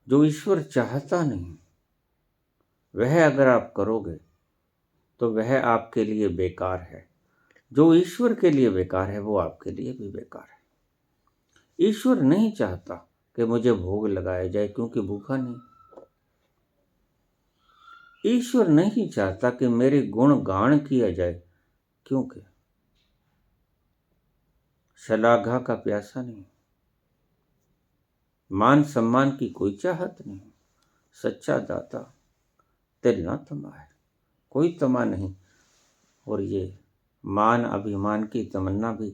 जो ईश्वर चाहता नहीं वह अगर आप करोगे तो वह आपके लिए बेकार है। जो ईश्वर के लिए बेकार है वो आपके लिए भी बेकार है। ईश्वर नहीं चाहता कि मुझे भोग लगाया जाए क्योंकि भूखा नहीं। ईश्वर नहीं चाहता कि मेरे गुण गान किया जाए क्योंकि शलाघा का प्यासा नहीं, मान सम्मान की कोई चाहत नहीं। सच्चा दाता तिल ना तमा है, कोई तमा नहीं। और ये मान अभिमान की तमन्ना भी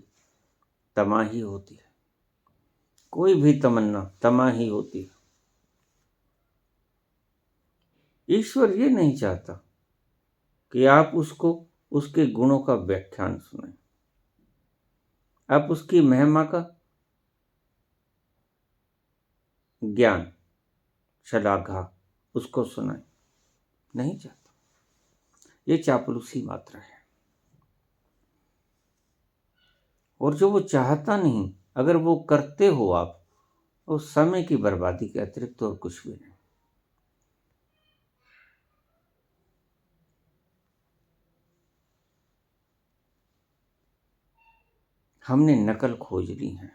तमा ही होती है, कोई भी तमन्ना तमा ही होती है। ईश्वर ये नहीं चाहता कि आप उसको उसके गुणों का व्याख्यान सुने, आप उसकी महिमा का ज्ञान, शलाघा उसको सुनाए, नहीं चाहता। ये चापलूसी मात्र है। और जो वो चाहता नहीं, अगर वो करते हो आप, उस समय की बर्बादी के अतिरिक्त और कुछ भी नहीं। हमने नकल खोज ली है।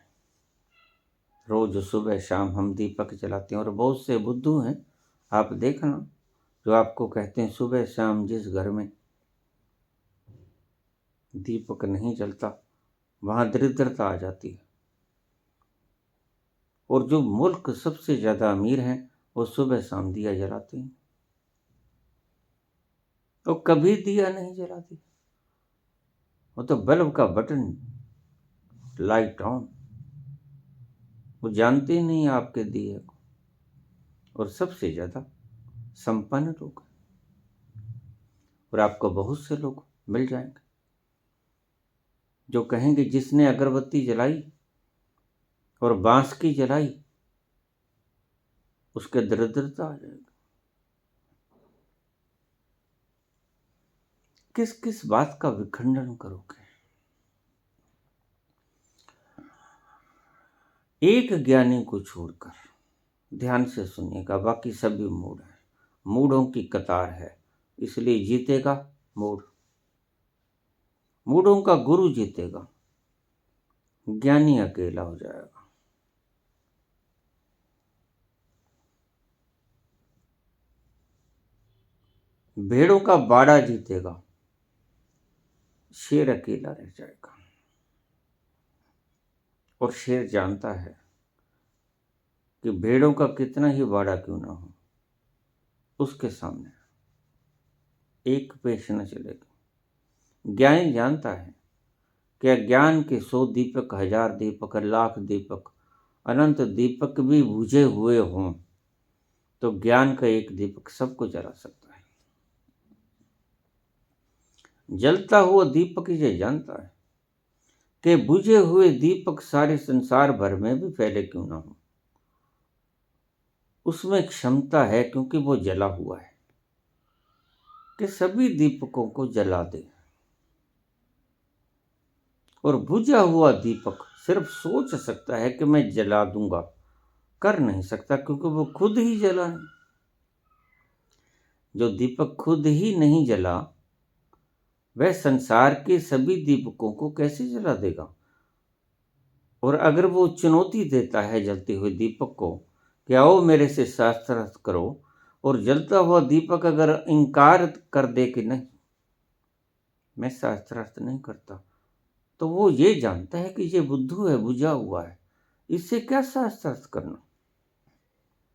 रोज सुबह शाम हम दीपक जलाते हैं, और बहुत से बुद्धू हैं, आप देखना, जो आपको कहते हैं सुबह शाम जिस घर में दीपक नहीं जलता वहां दरिद्रता आ जाती है। और जो मुल्क सबसे ज्यादा अमीर हैं वो सुबह शाम दिया जलाते हैं। वो कभी दिया नहीं जलाती, वो तो बल्ब का बटन, लाइट ऑन। वो जानते ही नहीं आपके दिए को। और सबसे ज्यादा संपन्न लोग, और आपको बहुत से लोग मिल जाएंगे जो कहेंगे जिसने अगरबत्ती जलाई और बांस की जलाई उसके दरिद्रता आ जाएगी। किस किस बात का विखंडन करोगे? एक ज्ञानी को छोड़कर, ध्यान से सुनिएगा, बाकी सभी मूड हैं, मूडों की कतार है, इसलिए जीतेगा मूड, मूडों का गुरु जीतेगा, ज्ञानी अकेला हो जाएगा। भेड़ों का बाड़ा जीतेगा, शेर अकेला रह जाएगा। और शेर जानता है कि भेड़ों का कितना ही बाड़ा क्यों ना हो, उसके सामने एक पेश न चलेगा। ज्ञानी जानता है कि अज्ञान के 100 दीपक, 1000 दीपक, लाख दीपक, अनंत दीपक भी बुझे हुए हों तो ज्ञान का एक दीपक सबको जला सकता है। जलता हुआ दीपक ये जानता है कि बुझे हुए दीपक सारे संसार भर में भी फैले क्यों ना हो, उसमें क्षमता है, क्योंकि वो जला हुआ है, कि सभी दीपकों को जला दे। और बुझा हुआ दीपक सिर्फ सोच सकता है कि मैं जला दूंगा, कर नहीं सकता, क्योंकि वो खुद ही जला है। जो दीपक खुद ही नहीं जला वह संसार के सभी दीपकों को कैसे जला देगा? और अगर वो चुनौती देता है जलते हुए दीपक को कि आओ मेरे से शास्त्रार्थ करो, और जलता हुआ दीपक अगर इनकार कर दे कि नहीं मैं शास्त्रार्थ नहीं करता, तो वो ये जानता है कि ये बुद्धू है, बुझा हुआ है, इससे क्या शास्त्रार्थ करना।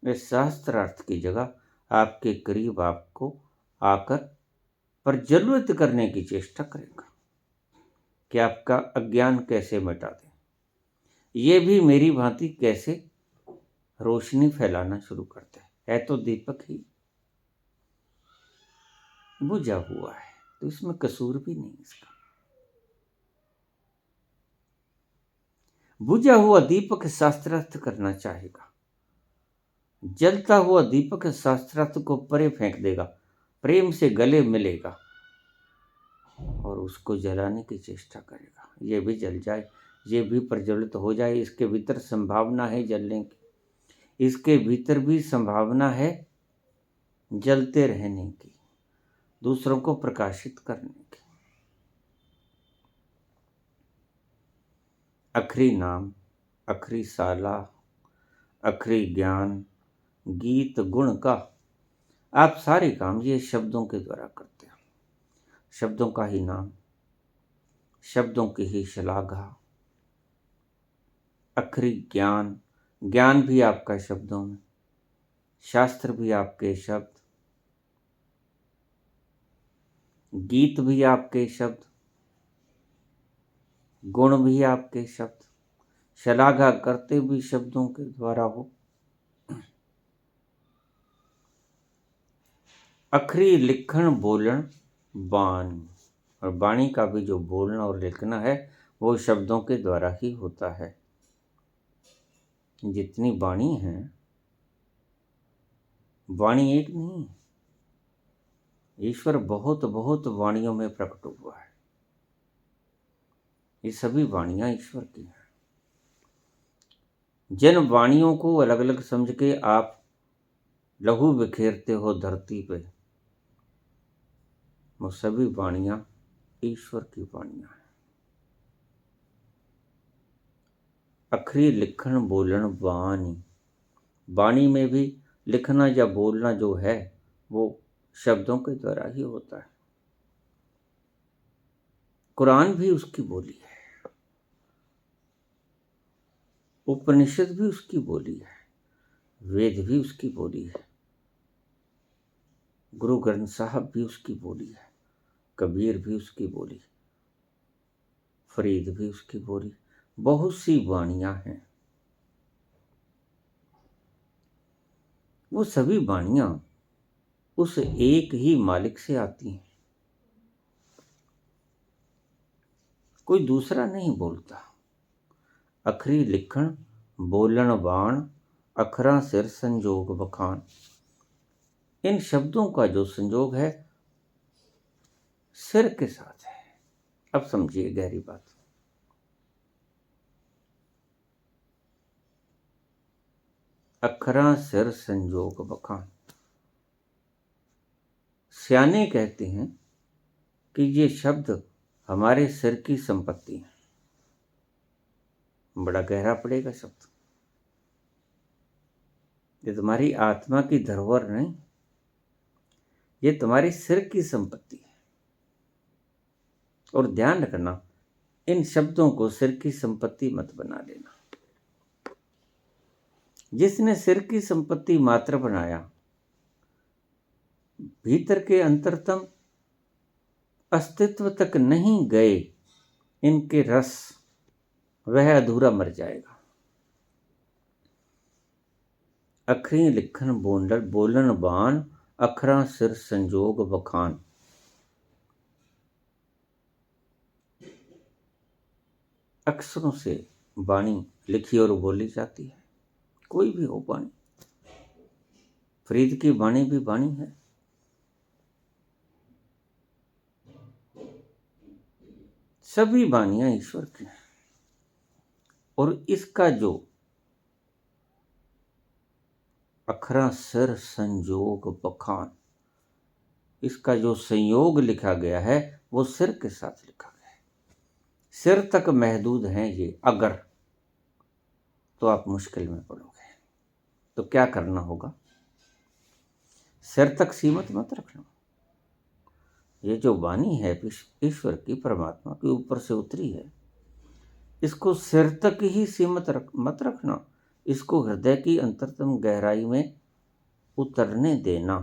वह शास्त्रार्थ की जगह आपके करीब आपको आकर पर जरूरत करने की चेष्टा करेगा कि आपका अज्ञान कैसे मिटा दे, ये भी मेरी भांति कैसे रोशनी फैलाना शुरू करते है तो दीपक ही बुझा हुआ है, तो इसमें कसूर भी नहीं इसका। बुझा हुआ दीपक शास्त्रार्थ करना चाहेगा, जलता हुआ दीपक शास्त्रार्थ को परे फेंक देगा, प्रेम से गले मिलेगा और उसको जलाने की चेष्टा करेगा। ये भी जल जाए, ये भी प्रज्वलित हो जाए, इसके भीतर संभावना है जलने की, इसके भीतर भी संभावना है जलते रहने की, दूसरों को प्रकाशित करने की। अखरी नाम, अखरी साला, अखरी ज्ञान, गीत गुण का, आप सारे काम ये शब्दों के द्वारा करते हैं। शब्दों का ही नाम, शब्दों की ही शलाघा, अखरी ज्ञान, ज्ञान भी आपका शब्दों में, शास्त्र भी आपके शब्द, गीत भी आपके शब्द, गुण भी आपके शब्द, शलाघा करते भी शब्दों के द्वारा हो। अखरी लिखण बोलन बानी, और वाणी का भी जो बोलना और लिखना है वो शब्दों के द्वारा ही होता है। जितनी वाणी है, वाणी एक नहीं, ईश्वर बहुत बहुत वाणियों में प्रकट हुआ है। ये सभी वाणियां ईश्वर की हैं। जिन वाणियों को अलग अलग समझ के आप लहू बिखेरते हो धरती पे, वो सभी वाणियां ईश्वर की वाणियां हैं। अखरी लिखण बोलन बानी, वाणी में भी लिखना या बोलना जो है वो शब्दों के द्वारा ही होता है। कुरान भी उसकी बोली है, उपनिषद भी उसकी बोली है, वेद भी उसकी बोली है, गुरु ग्रंथ साहब भी उसकी बोली है, कबीर भी उसकी बोली, फरीद भी उसकी बोली, बहुत सी वाणियां हैं। वो सभी वाणियां उस एक ही मालिक से आती हैं, कोई दूसरा नहीं बोलता। अखरी लिखण बोलन बाण, अखरा सिर संजोग बखान। इन शब्दों का जो संजोग है सिर के साथ है। अब समझिए गहरी बात। अखरा सिर संजोग बखान। सियाने कहते हैं कि ये शब्द हमारे सिर की संपत्ति है। बड़ा गहरा पड़ेगा शब्द। ये तुम्हारी आत्मा की धरोहर नहीं, ये तुम्हारी सिर की संपत्ति है। और ध्यान रखना, इन शब्दों को सिर की संपत्ति मत बना लेना। जिसने सिर की संपत्ति मात्र बनाया, भीतर के अंतरतम अस्तित्व तक नहीं गए इनके रस, वह अधूरा मर जाएगा। अखरी लिखन बोलन बाण, अखरा सिर संजोग बखान। अक्षरों से वाणी लिखी और बोली जाती है। कोई भी हो वाणी, फरीद की वाणी भी वाणी है। सभी वाणियां ईश्वर की हैं। और इसका जो अखरा सिर संजोग बखान, इसका जो संयोग लिखा गया है वो सिर के साथ लिखा गया है। सिर तक महदूद हैं ये। अगर तो आप मुश्किल में पड़ोगे। तो क्या करना होगा? सिर तक सीमित मत रखना। ये जो वाणी है ईश्वर की, परमात्मा के ऊपर से उतरी है, इसको सिर तक ही सीमित मत रखना। इसको हृदय की अंतरतम गहराई में उतरने देना।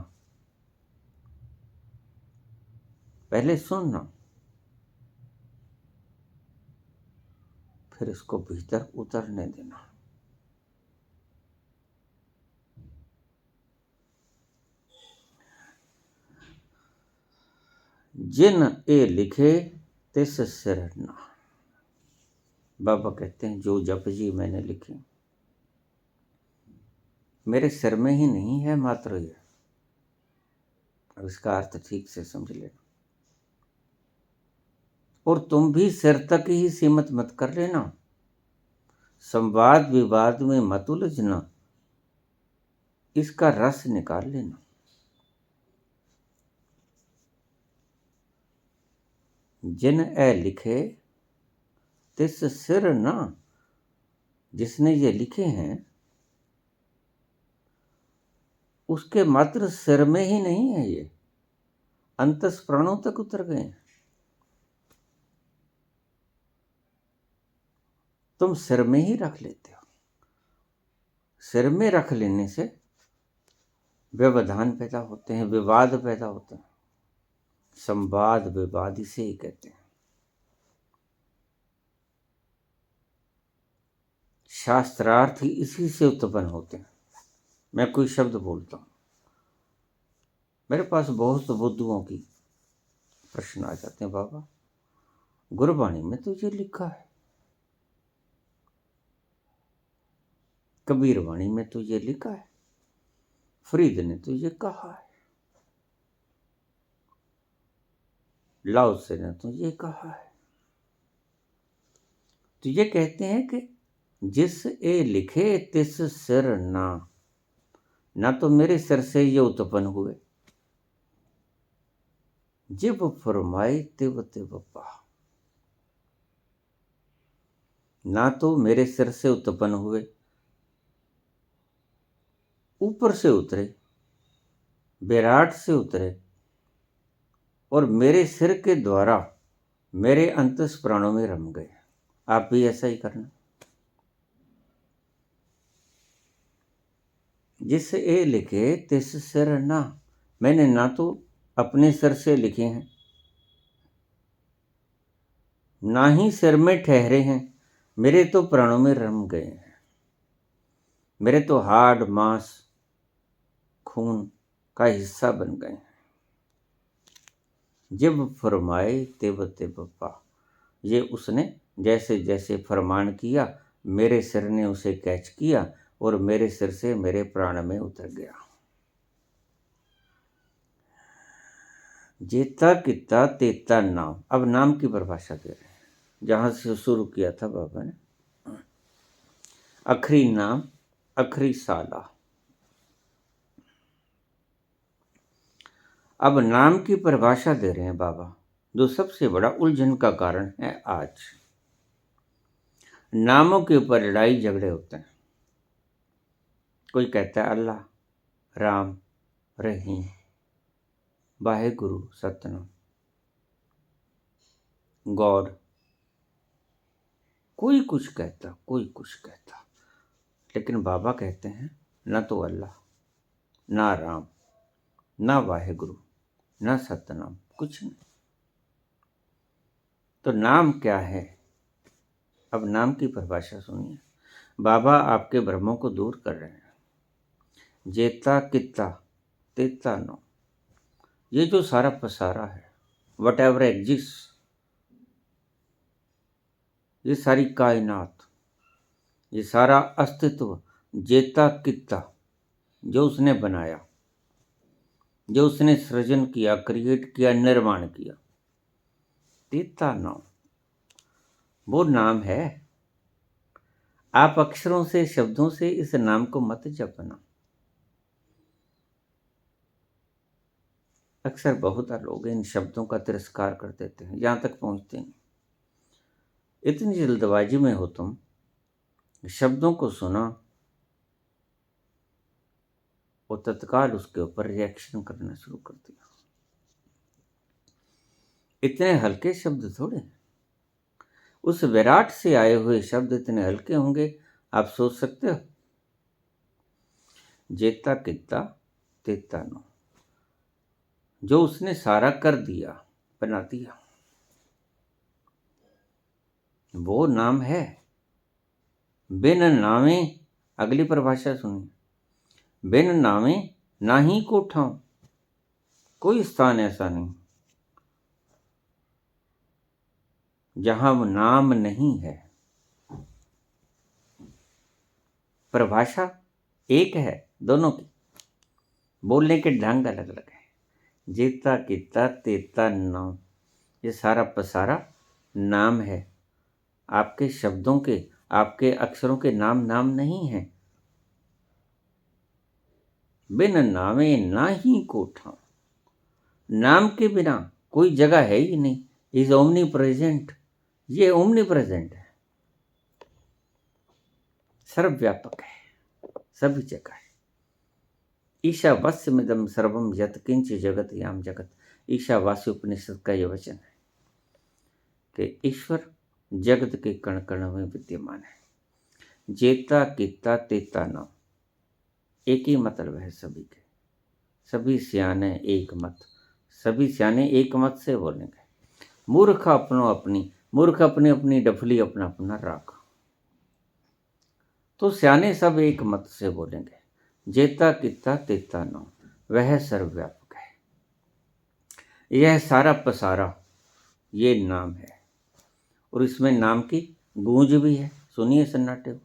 पहले सुनना, फिर इसको भीतर उतरने देना। जिन ए लिखे तिस सिर ना। बाबा कहते हैं जो जप जी मैंने लिखे मेरे सिर में ही नहीं है मात्र ये। अब इसका अर्थ ठीक से समझ लेना। और तुम भी सिर तक ही सीमित मत कर लेना। संवाद विवाद में मत उलझना। इसका रस निकाल लेना। जिन ए लिखे तिस सिर ना। जिसने ये लिखे हैं उसके मात्र सिर में ही नहीं है, ये अंतस प्राणों तक उतर गए हैं। तुम सिर में ही रख लेते हो। सिर में रख लेने से व्यवधान पैदा होते हैं, विवाद पैदा होते हैं। संवाद विवाद इसे ही कहते हैं। शास्त्रार्थ इसी से उत्पन्न होते हैं। मैं कोई शब्द बोलता हूं, मेरे पास बहुत बुद्धुओं की प्रश्न आ जाते हैं। बाबा, गुरबाणी में तो ये लिखा है, कबीर वाणी में तो ये लिखा है, फरीद ने तो ये कहा है, लाओ से ने तो ये कहा है। तो ये कहते हैं कि जिस ए लिखे तिस सिर ना। ना तो मेरे सिर से ये उत्पन्न हुए, जिब फरमाई तिब तिब पा। ना तो मेरे सिर से उत्पन्न हुए, ऊपर से उतरे, विराट से उतरे और मेरे सिर के द्वारा मेरे अंतस प्राणों में रम गए। आप भी ऐसा ही करना। जिस ए लिखे तिस सिर ना। मैंने ना तो अपने सिर से लिखे हैं, ना ही सिर में ठहरे हैं, मेरे तो प्राणों में रम गए हैं। मेरे तो हाड़ मांस खून का हिस्सा बन गए हैं। जब फरमाए तिब तिब पा, ये उसने जैसे जैसे फरमान किया, मेरे सिर ने उसे कैच किया और मेरे सिर से मेरे प्राण में उतर गया। जेता किता तेता नाम। अब नाम की परिभाषा दे रहे हैं, जहां से शुरू किया था बाबा ने। आखिरी नाम, आखिरी साला। अब नाम की परिभाषा दे रहे हैं बाबा, जो सबसे बड़ा उलझन का कारण है आज। नामों के ऊपर लड़ाई झगड़े होते हैं। कोई कहता है अल्लाह, राम, रहीम, वाहेगुरु, सतनाम, गॉड। कोई कुछ कहता, कोई कुछ कहता, लेकिन बाबा कहते हैं ना तो अल्लाह, ना राम, ना वाहेगुरु, ना सतनाम, कुछ नहीं। तो नाम क्या है? अब नाम की परिभाषा सुनिए। बाबा आपके भ्रमों को दूर कर रहे हैं। जेता कित्ता तेता नो, ये जो सारा पसारा है, वट एवर एग्जिस्ट, ये सारी कायनात, ये सारा अस्तित्व, जेता कित्ता, जो उसने बनाया, जो उसने सृजन किया, क्रिएट किया, निर्माण किया, तेता नाम, वो नाम है। आप अक्षरों से, शब्दों से इस नाम को मत जपना। अक्सर बहुत लोग इन शब्दों का तिरस्कार कर देते हैं, यहां तक पहुंचते नहीं। इतनी जल्दबाजी में हो तुम, शब्दों को सुना और तत्काल उसके ऊपर रिएक्शन करना शुरू कर दिया। इतने हल्के शब्द थोड़े, उस विराट से आए हुए शब्द इतने हल्के होंगे, आप सोच सकते हो? जेता कित्ता तेता नो, जो उसने सारा कर दिया, बना दिया, वो नाम है। बिन नामे, अगली परिभाषा सुनिए, बिन नामे ना ही को ठाऊं, कोई स्थान ऐसा नहीं जहां नाम नहीं है। परिभाषा एक है दोनों की, बोलने के ढंग अलग अलग है। जेता किता तेता नाम, ये सारा पसारा नाम है। आपके शब्दों के, आपके अक्षरों के नाम नाम नहीं है। बिन नामे ना ही को ठाऊं, नाम के बिना कोई जगह है ही नहीं। इज ओमनी प्रेजेंट, ये ओमनी प्रेजेंट है, सर्वव्यापक है, सभी जगह है। ईशावास्यमिदं सर्वम यत् किंच जगत याम जगत, ईशावास्य उपनिषद का यह वचन है कि ईश्वर जगत के कण कण में विद्यमान है। जेता कित्ता तेता नाम, एक ही मतलब है सभी के। सभी सियाने एक मत, सभी सियाने एक मत से बोलेंगे। मूर्ख अपनो अपनी, मूर्ख अपनी अपनी डफली, अपना अपना राग। तो सियाने सब एक मत से बोलेंगे। जेता कित्ता तेता नाम, वह सर्वव्यापक है। यह सारा पसारा ये नाम है, और इसमें नाम की गूंज भी है। सुनिए सन्नाटे को,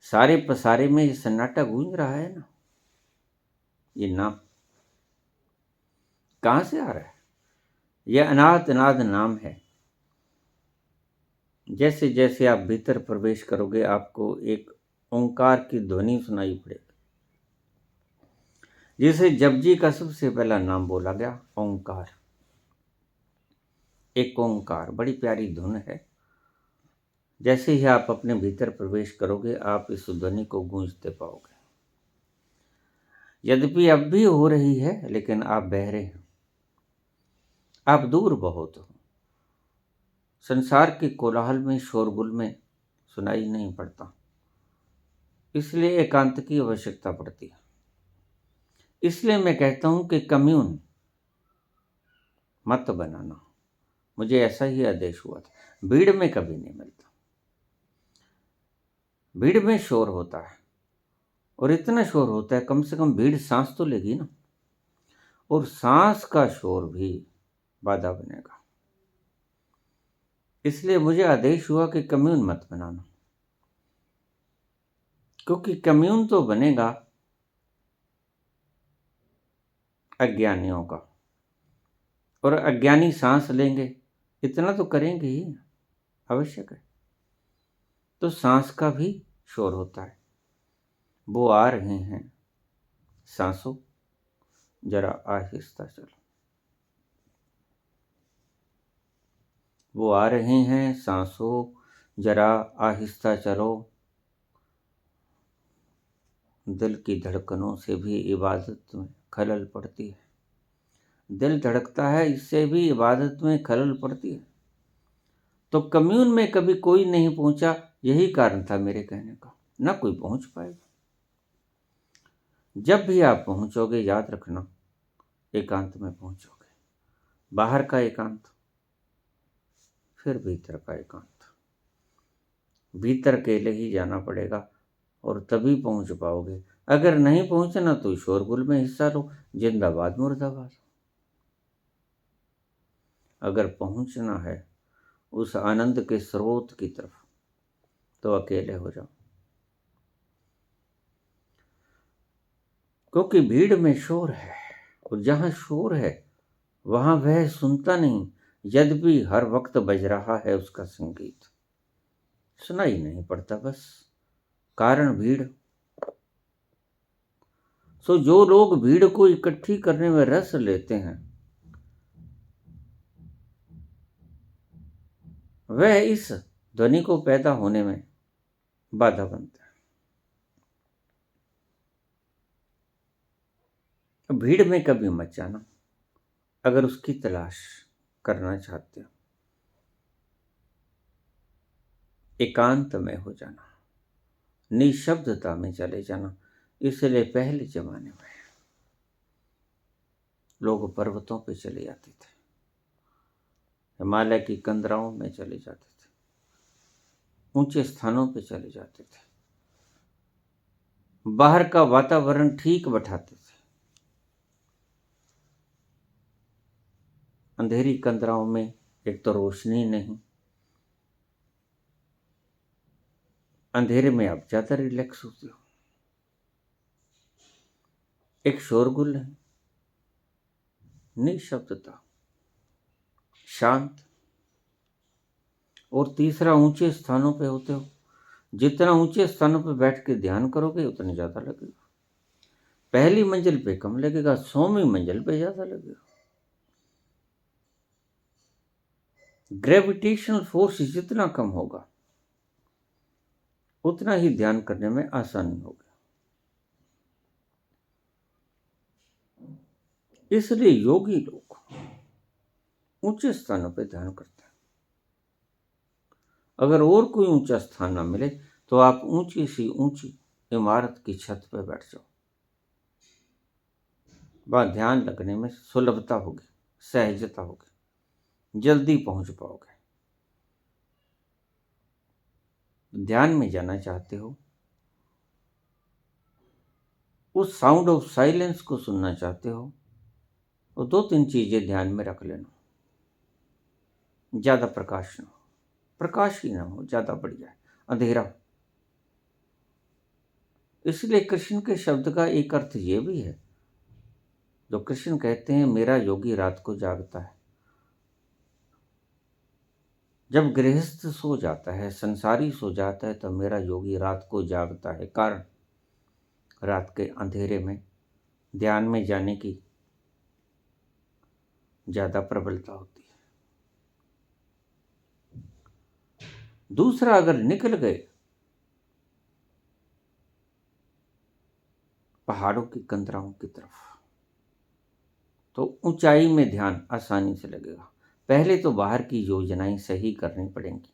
सारे पसारे में ये सन्नाटा गूंज रहा है ना। ये नाम कहां से आ रहा है? यह अनाद अनाद नाम है। जैसे जैसे आप भीतर प्रवेश करोगे, आपको एक ओंकार की ध्वनि सुनाई पड़ेगी। जैसे जपजी का सबसे पहला नाम बोला गया, ओंकार। एक ओंकार बड़ी प्यारी धुन है। जैसे ही आप अपने भीतर प्रवेश करोगे, आप इस ध्वनि को गूंजते पाओगे। यद्यपि अब भी हो रही है, लेकिन आप बहरे हैं, आप दूर बहुत हो। संसार के कोलाहल में, शोरगुल में सुनाई नहीं पड़ता, इसलिए एकांत की आवश्यकता पड़ती है। इसलिए मैं कहता हूं कि कम्यून मत बनाना। मुझे ऐसा ही आदेश हुआ था। भीड़ में कभी नहीं मिलता। भीड़ में शोर होता है, और इतना शोर होता है, कम से कम भीड़ सांस तो लेगी ना, और सांस का शोर भी बाधा बनेगा। इसलिए मुझे आदेश हुआ कि कम्यून मत बनाना, क्योंकि कम्यून तो बनेगा अज्ञानियों का, और अज्ञानी सांस लेंगे, इतना तो करेंगे ही, आवश्यक है। तो सांस का भी शोर होता है। वो आ रहे हैं, सांसों जरा आहिस्ता चलो। वो आ रहे हैं, सांसों जरा आहिस्ता चलो। दिल की धड़कनों से भी इबादत में खलल पड़ती है। दिल धड़कता है, इससे भी इबादत में खलल पड़ती है। तो कम्यून में कभी कोई नहीं पहुंचा, यही कारण था मेरे कहने का। ना कोई पहुंच पाएगा। जब भी आप पहुंचोगे, याद रखना, एकांत में पहुंचोगे। बाहर का एकांत, फिर भीतर का एकांत। भीतर अकेले ही जाना पड़ेगा, और तभी पहुंच पाओगे। अगर नहीं पहुंचना तो शोरगुल में हिस्सा लो, जिंदाबाद मुर्दाबाद। अगर पहुंचना है उस आनंद के स्रोत की तरफ, तो अकेले हो जाओ, क्योंकि भीड़ में शोर है, और जहां शोर है वहां वह सुनता नहीं, यद्यपि हर वक्त बज रहा है उसका संगीत, सुनाई नहीं पड़ता। बस कारण भीड़। सो जो लोग भीड़ को इकट्ठी करने में रस लेते हैं, वह इस ध्वनि को पैदा होने में बाधा बनते हैं। भीड़ में कभी मत जाना अगर उसकी तलाश करना चाहते हो। एकांत में हो जाना, निशब्दता में चले जाना। इसलिए पहले जमाने में लोग पर्वतों पे चले जाते थे, हिमालय की कंदराओं में चले जाते थे, ऊंचे स्थानों पे चले जाते थे, बाहर का वातावरण ठीक बैठाते थे। अंधेरी कंदराओं में एक तो रोशनी नहीं, अंधेरे में आप ज्यादा रिलैक्स होते हो। एक शोरगुल है, निशब्दता, शांत। और तीसरा, ऊंचे स्थानों पे होते हो। जितना ऊंचे स्थानों पे बैठ के ध्यान करोगे उतना ज्यादा लगेगा। पहली मंजिल पे कम लगेगा, 100वीं मंजिल पे ज्यादा लगेगा। ग्रेविटेशनल फोर्स जितना कम होगा, उतना ही ध्यान करने में आसानी होगी। इसलिए योगी लोग ऊंचे स्थानों पे ध्यान करते हैं। अगर और कोई ऊंचा स्थान ना मिले तो आप ऊंची सी ऊंची इमारत की छत पे बैठ जाओ। वहां ध्यान लगने में सुलभता होगी, सहजता होगी, जल्दी पहुंच पाओगे। ध्यान में जाना चाहते हो, उस साउंड ऑफ साइलेंस को सुनना चाहते हो, तो 2-3 चीजें ध्यान में रख लेना। ज्यादा प्रकाश ना हो, प्रकाश ही ना हो, ज्यादा बढ़िया है, अंधेरा। इसलिए कृष्ण के शब्द का एक अर्थ ये भी है, जो कृष्ण कहते हैं, मेरा योगी रात को जागता है। जब गृहस्थ सो जाता है, संसारी सो जाता है, तो मेरा योगी रात को जागता है। कारण, रात के अंधेरे में ध्यान में जाने की ज्यादा प्रबलता होती है। दूसरा, अगर निकल गए पहाड़ों की कंदराओं की तरफ, तो ऊंचाई में ध्यान आसानी से लगेगा। पहले तो बाहर की योजनाएं सही करनी पड़ेंगी।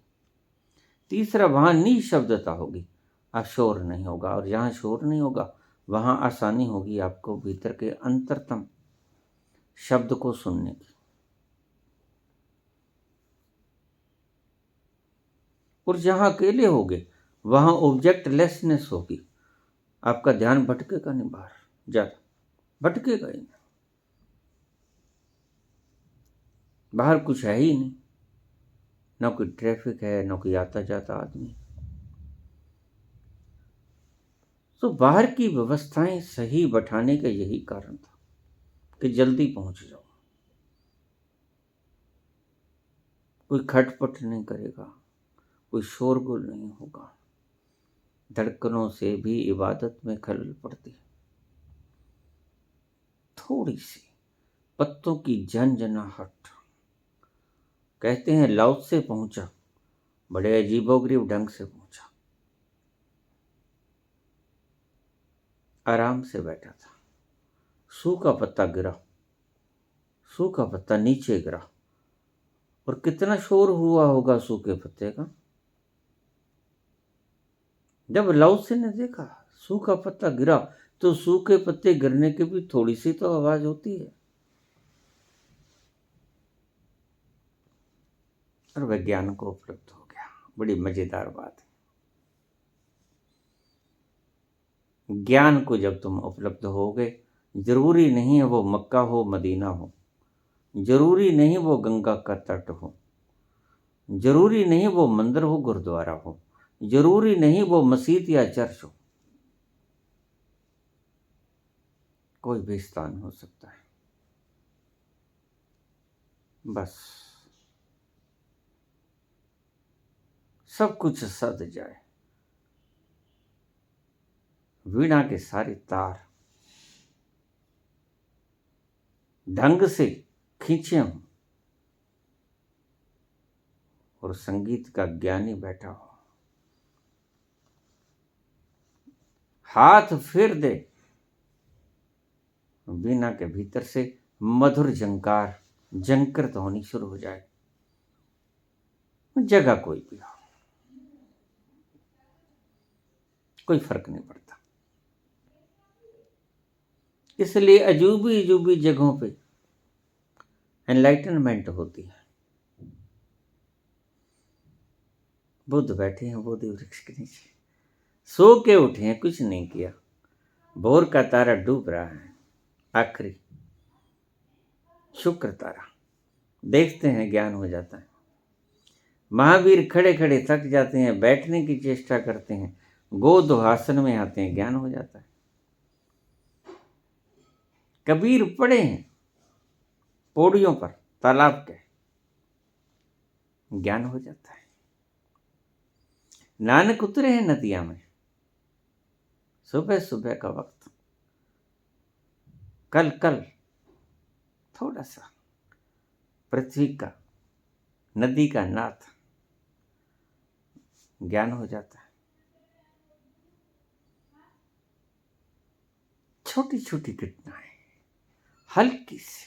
तीसरा, वहां निशब्दता होगी, शोर नहीं होगा, और जहां शोर नहीं होगा वहाँ आसानी होगी आपको भीतर के अंतरतम शब्द को सुनने की। और जहाँ अकेले होगे वहाँ ऑब्जेक्टलेसनेस होगी। आपका ध्यान भटकेगा नहीं, बाहर ज़्यादा भटकेगा ही नहीं। बाहर कुछ है ही नहीं, ना कोई ट्रैफिक है, ना कोई आता जाता आदमी। तो बाहर की व्यवस्थाएं सही बैठाने का यही कारण था कि जल्दी पहुंच जाओ। कोई खटपट नहीं करेगा, कोई शोरगुल नहीं होगा, धड़कनों से भी इबादत में खलल पड़ती है। थोड़ी सी पत्तों की झनझनाहट। कहते हैं लाओ से पहुंचा, बड़े अजीबोगरीब ढंग से पहुंचा। आराम से बैठा था, सूखा पत्ता गिरा, सूखा पत्ता नीचे गिरा, और कितना शोर हुआ होगा सूखे पत्ते का। जब लाओसे ने देखा सूखा पत्ता गिरा, तो सूखे पत्ते गिरने की भी थोड़ी सी तो आवाज होती है। और वैज्ञान को उपलब्ध हो गया। बड़ी मजेदार बात है। ज्ञान को जब तुम उपलब्ध होगे, जरूरी नहीं है वो मक्का हो मदीना हो, जरूरी नहीं वो गंगा का तट हो, जरूरी नहीं वो मंदिर हो गुरुद्वारा हो, जरूरी नहीं वो मस्जिद या चर्च हो, कोई भी स्थान हो सकता है। बस सब कुछ सद जाए, वीणा के सारे तार ढंग से खींचे हों, और संगीत का ज्ञानी बैठा हो, हाथ फेर दे, वीणा के भीतर से मधुर झंकार झंकृत होनी शुरू हो जाए। जगह कोई भी हो, कोई फर्क नहीं पड़ता। इसलिए अजूबी अजूबी जगहों पे एनलाइटनमेंट होती है। बुद्ध बैठे हैं बोधि वृक्ष के नीचे, सो के उठे हैं, कुछ नहीं किया। भोर का तारा डूब रहा है, आखिरी शुक्र तारा। देखते हैं ज्ञान हो जाता है। महावीर खड़े खड़े थक जाते हैं, बैठने की चेष्टा करते हैं, गोद आसन में आते हैं, ज्ञान हो जाता है। कबीर पड़े हैं पौड़ियों पर तालाब के, ज्ञान हो जाता है। नानक उतरे हैं नदिया में, सुबह सुबह का वक्त, कल कल थोड़ा सा पृथ्वी का नदी का नाथ, ज्ञान हो जाता है। छोटी छोटी घटनाएं, हल्की सी,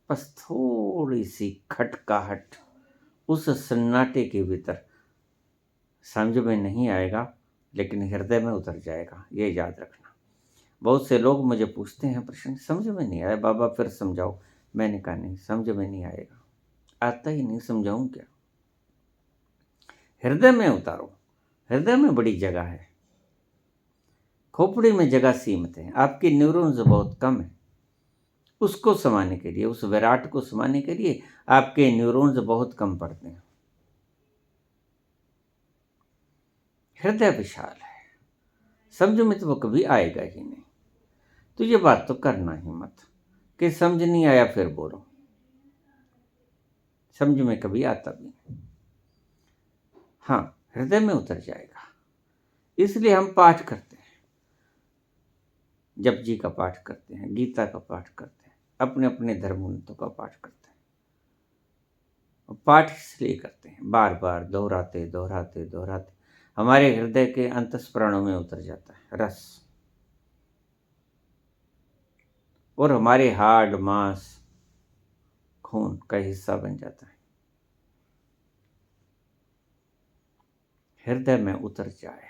बस थोड़ी सी खटकाहट उस सन्नाटे के भीतर समझ में नहीं आएगा, लेकिन हृदय में उतर जाएगा, ये याद रखना। बहुत से लोग मुझे पूछते हैं प्रश्न, समझ में नहीं आया बाबा फिर समझाओ। मैंने कहा नहीं, समझ में नहीं आएगा, आता ही नहीं, समझाऊं क्या। हृदय में उतारो, हृदय में बड़ी जगह है, खोपड़ी में जगह सीमित है, आपकी न्यूरॉन्स बहुत कम है। उसको समाने के लिए, उस विराट को समाने के लिए आपके न्यूरॉन्स बहुत कम पड़ते हैं। हृदय विशाल है, समझ में तो वो कभी आएगा ही नहीं। तो ये बात तो करना ही मत कि समझ नहीं आया फिर बोलो, समझ में कभी आता भी नहीं। हाँ, हृदय में उतर जाएगा। इसलिए हम पाठ करते हैं, जप जी का पाठ करते हैं, गीता का पाठ करते हैं, अपने अपने धर्मग्रंथों का पाठ करते हैं। और पाठ इसलिए करते हैं, बार बार दोहराते दोहराते दोहराते हमारे हृदय के अंतस्प्राणों में उतर जाता है रस, और हमारे हाड़ मांस खून का हिस्सा बन जाता है। हृदय में उतर जाए,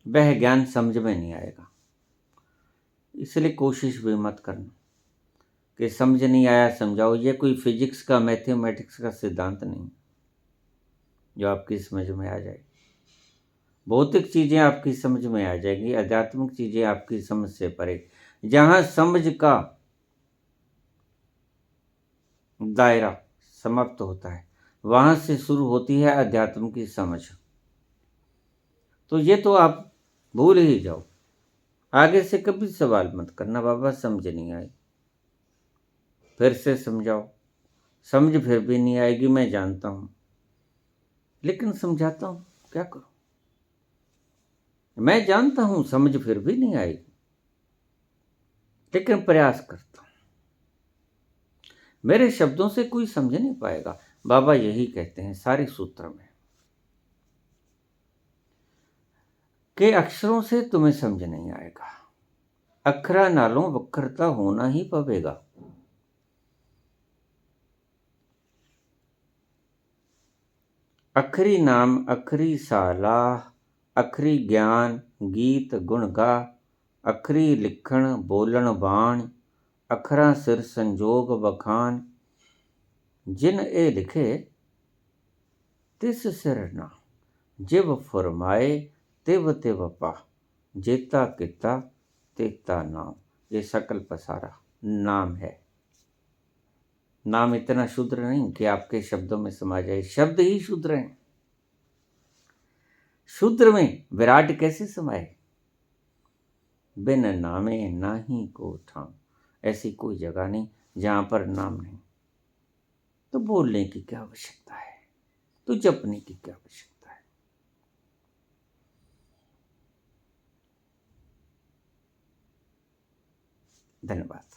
वह ज्ञान समझ में नहीं आएगा। इसलिए कोशिश भी मत करना कि समझ नहीं आया समझाओ। ये कोई फिजिक्स का मैथमेटिक्स का सिद्धांत नहीं जो आपकी समझ में आ जाएगी। भौतिक चीज़ें आपकी समझ में आ जाएगी, आध्यात्मिक चीज़ें आपकी समझ से परे। जहाँ समझ का दायरा समाप्त होता है वहाँ से शुरू होती है अध्यात्म की समझ। तो ये तो आप भूल ही जाओ, आगे से कभी सवाल मत करना बाबा समझ नहीं आई, फिर से समझाओ। समझ फिर भी नहीं आएगी, मैं जानता हूँ, लेकिन समझाता हूँ, क्या करूँ। मैं जानता हूँ समझ फिर भी नहीं आएगी, लेकिन प्रयास करता हूँ। मेरे शब्दों से कोई समझ नहीं पाएगा, बाबा यही कहते हैं सारे सूत्र में, कि अक्षरों से तुम्हें समझ नहीं आएगा, अखरा नालों वक्रता होना ही पवेगा। अखरी नाम अखरी सालाह, अखरी ज्ञान गीत गुण गा, अखरी लिखण बोलण बाण, अखरा सिर संजोग बखान, जिन ए लिखे तिस सिर ना, जिव फरमाए तिव तिव पा, जेता किता तेता नाम। ये सकल पसारा नाम है। नाम इतना शुद्र नहीं कि आपके शब्दों में समा जाए, शब्द ही शुद्र हैं। शूद्र में विराट कैसे समाए। बिन नामे नाही को ठाम, ऐसी कोई जगह नहीं जहां पर नाम नहीं। तो बोलने की क्या आवश्यकता है, तो जपने की क्या आवश्यकता है। धन्यवाद।